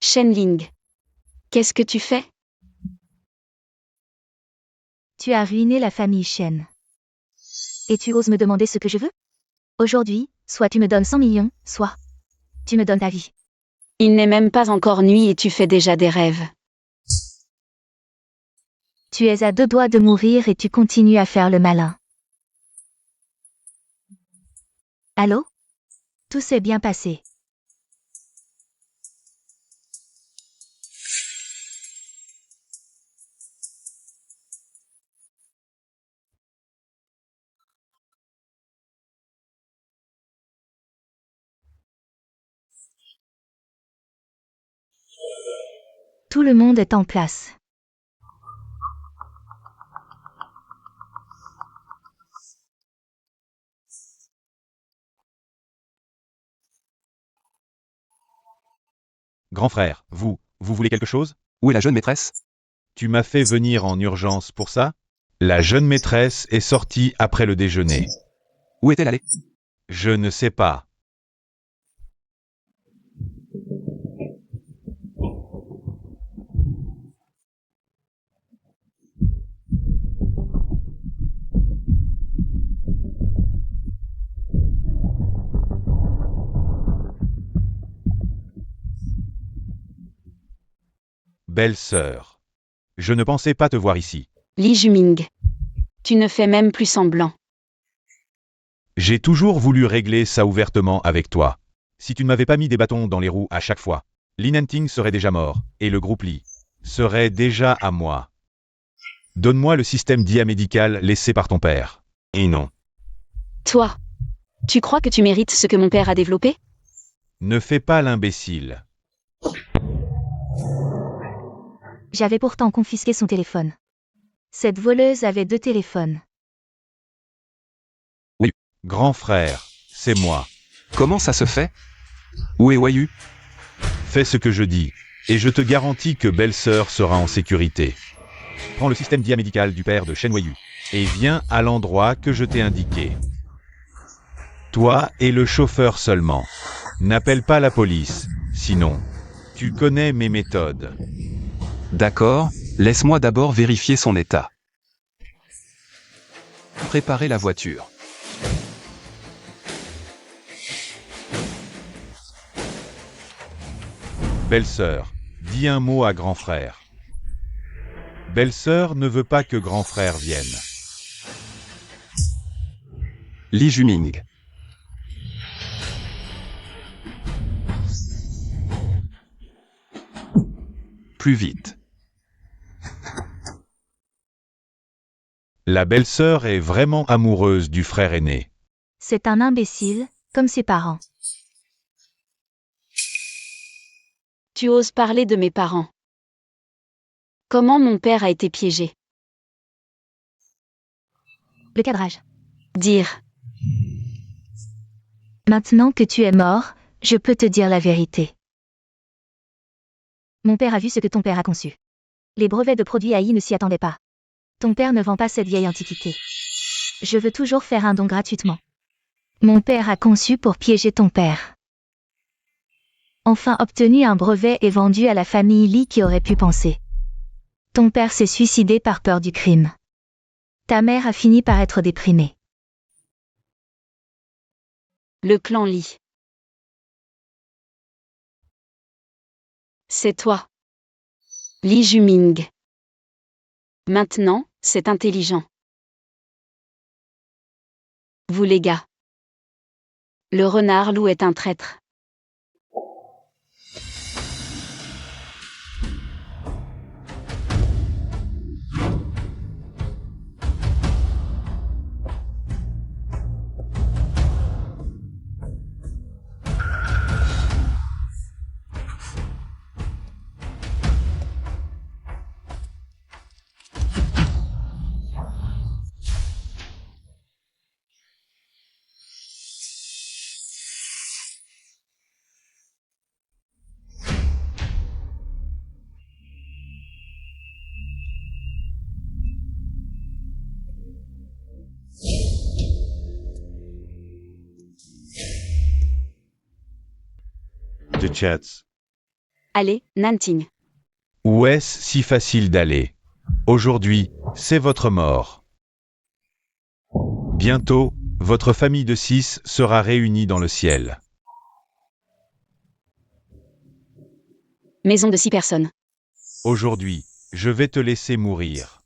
Shenling. Qu'est-ce que tu fais? Tu as ruiné la famille Shen. Et tu oses me demander ce que je veux? Aujourd'hui, soit tu me donnes 100 millions, soit tu me donnes ta vie. Il n'est même pas encore nuit et tu fais déjà des rêves. Tu es à 2 doigts de mourir et tu continues à faire le malin. Allô? Tout s'est bien passé. Tout le monde est en place. Grand frère, vous voulez quelque chose? Où est la jeune maîtresse? Tu m'as fait venir en urgence pour ça? La jeune maîtresse est sortie après le déjeuner. Où est-elle allée? Je ne sais pas. Belle-sœur. Je ne pensais pas te voir ici. Li Juming. Tu ne fais même plus semblant. J'ai toujours voulu régler ça ouvertement avec toi. Si tu ne m'avais pas mis des bâtons dans les roues à chaque fois, Li Nanting serait déjà mort, et le groupe Li serait déjà à moi. Donne-moi le système d'IA médical laissé par ton père. Et non. Toi. Tu crois que tu mérites ce que mon père a développé? Ne fais pas l'imbécile. J'avais pourtant confisqué son téléphone. Cette voleuse avait 2 téléphones. Grand frère, c'est moi. Comment ça se fait? Où est Wayu? Fais ce que je dis, et je te garantis que belle-sœur sera en sécurité. Prends le système d'IA médical du père de Shen Weiyu, et viens à l'endroit que je t'ai indiqué. Toi et le chauffeur seulement. N'appelle pas la police, sinon, tu connais mes méthodes. D'accord, laisse-moi d'abord vérifier son état. Préparez la voiture. Belle-sœur, dis un mot à grand frère. Belle-sœur ne veut pas que grand frère vienne. Li Juming. Plus vite. La belle-sœur est vraiment amoureuse du frère aîné. C'est un imbécile, comme ses parents. Tu oses parler de mes parents. Comment mon père a été piégé? Le cadrage. Dire. Maintenant que tu es mort, je peux te dire la vérité. Mon père a vu ce que ton père a conçu. Les brevets de produits AI ne s'y attendaient pas. Ton père ne vend pas cette vieille antiquité. Je veux toujours faire un don gratuitement. Mon père a conçu pour piéger ton père. Enfin obtenu un brevet et vendu à la famille Li qui aurait pu penser. Ton père s'est suicidé par peur du crime. Ta mère a fini par être déprimée. Le clan Li. C'est toi. Li Juming. Maintenant, c'est intelligent. Vous les gars. Le renard loup est un traître. De Chats. Allez, Nanting. Où est-ce si facile d'aller? Aujourd'hui, c'est votre mort. Bientôt, votre famille de 6 sera réunie dans le ciel. Maison de 6 personnes. Aujourd'hui, je vais te laisser mourir.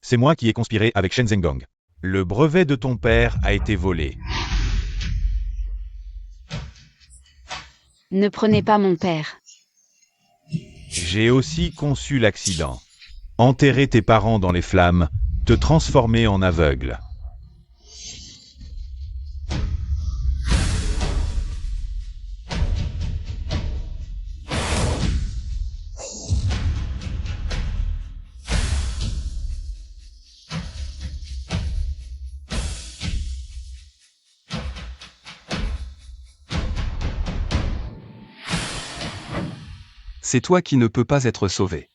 C'est moi qui ai conspiré avec Shen Zhenggong. Le brevet de ton père a été volé. Ne prenez pas mon père. J'ai aussi conçu l'accident. Enterrer tes parents dans les flammes, te transformer en aveugle. C'est toi qui ne peux pas être sauvé.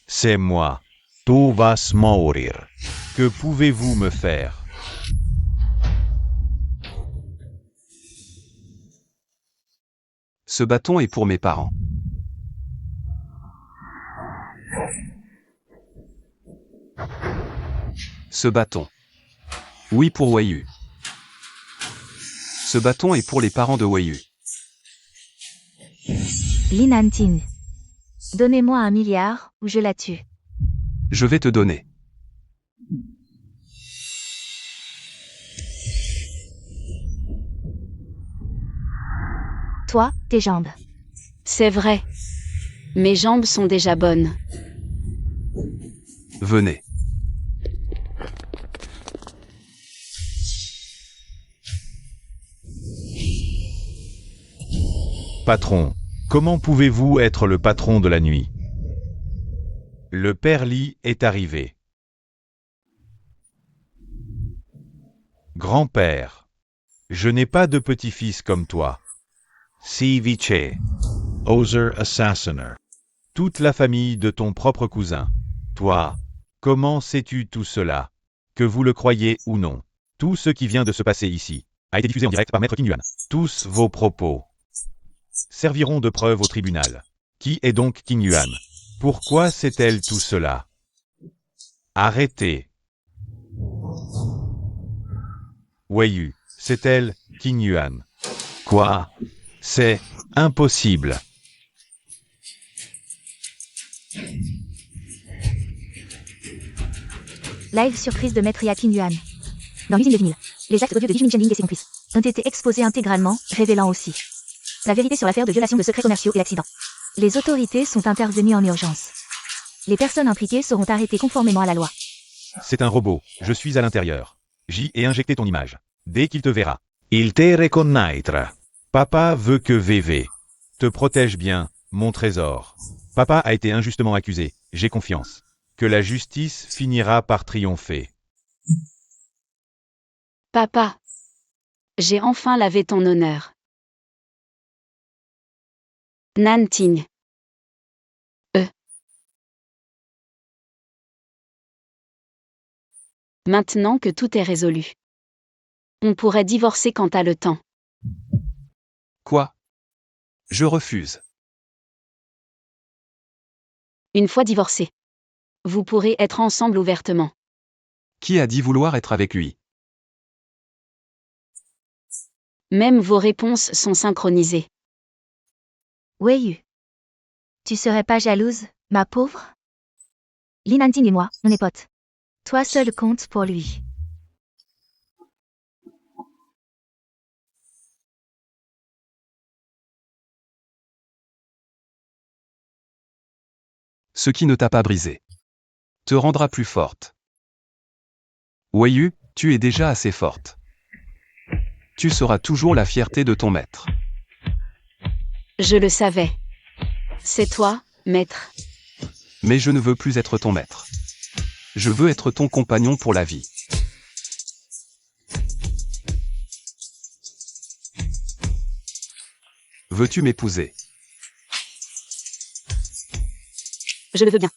C'est moi. Tu vas mourir. Que pouvez-vous me faire? Ce bâton est pour mes parents. Ce bâton. Oui pour Weiyu. Ce bâton est pour les parents de Weiyu. Li Nanting. Donnez-moi 1 milliard, ou je la tue. Je vais te donner. Toi, tes jambes. C'est vrai. Mes jambes sont déjà bonnes. Venez. Patron, comment pouvez-vous être le patron de la nuit? Le père Li est arrivé. Grand-père, je n'ai pas de petit-fils comme toi. Si vice. Oser assassiner. Toute la famille de ton propre cousin. Toi, comment sais-tu tout cela? Que vous le croyez ou non, tout ce qui vient de se passer ici a été diffusé en direct par Maître Qing Yuan. Tous vos propos serviront de preuve au tribunal. Qui est donc Qing Yuan? Pourquoi sait-elle tout cela? Arrêtez. Weiyu, c'est elle, Qing Yuan. Quoi? C'est impossible. Live surprise de Maître Yakin Yuan. Dans l'usine de vinyle, les actes odieux de Dijmin Chenling et ses complices ont été exposés intégralement, révélant aussi la vérité sur l'affaire de violation de secrets commerciaux et d'accident. Les autorités sont intervenues en urgence. Les personnes impliquées seront arrêtées conformément à la loi. C'est un robot, je suis à l'intérieur. J'y ai injecté ton image. Dès qu'il te verra. Il te reconnaîtra. Papa veut que VV te protège bien, mon trésor. Papa a été injustement accusé, j'ai confiance que la justice finira par triompher. Papa. J'ai enfin lavé ton honneur. Nanting. Maintenant que tout est résolu. On pourrait divorcer quand t'as le temps. Quoi? Je refuse. Une fois divorcés. Vous pourrez être ensemble ouvertement. Qui a dit vouloir être avec lui? Même vos réponses sont synchronisées. Weiyu. Tu serais pas jalouse, ma pauvre? Li Nanting et moi, on est potes. Toi seul compte pour lui. Ce qui ne t'a pas brisé te rendra plus forte. Weiyu, tu es déjà assez forte. Tu seras toujours la fierté de ton maître. Je le savais. C'est toi, maître. Mais je ne veux plus être ton maître. Je veux être ton compagnon pour la vie. Veux-tu m'épouser? Je le veux bien.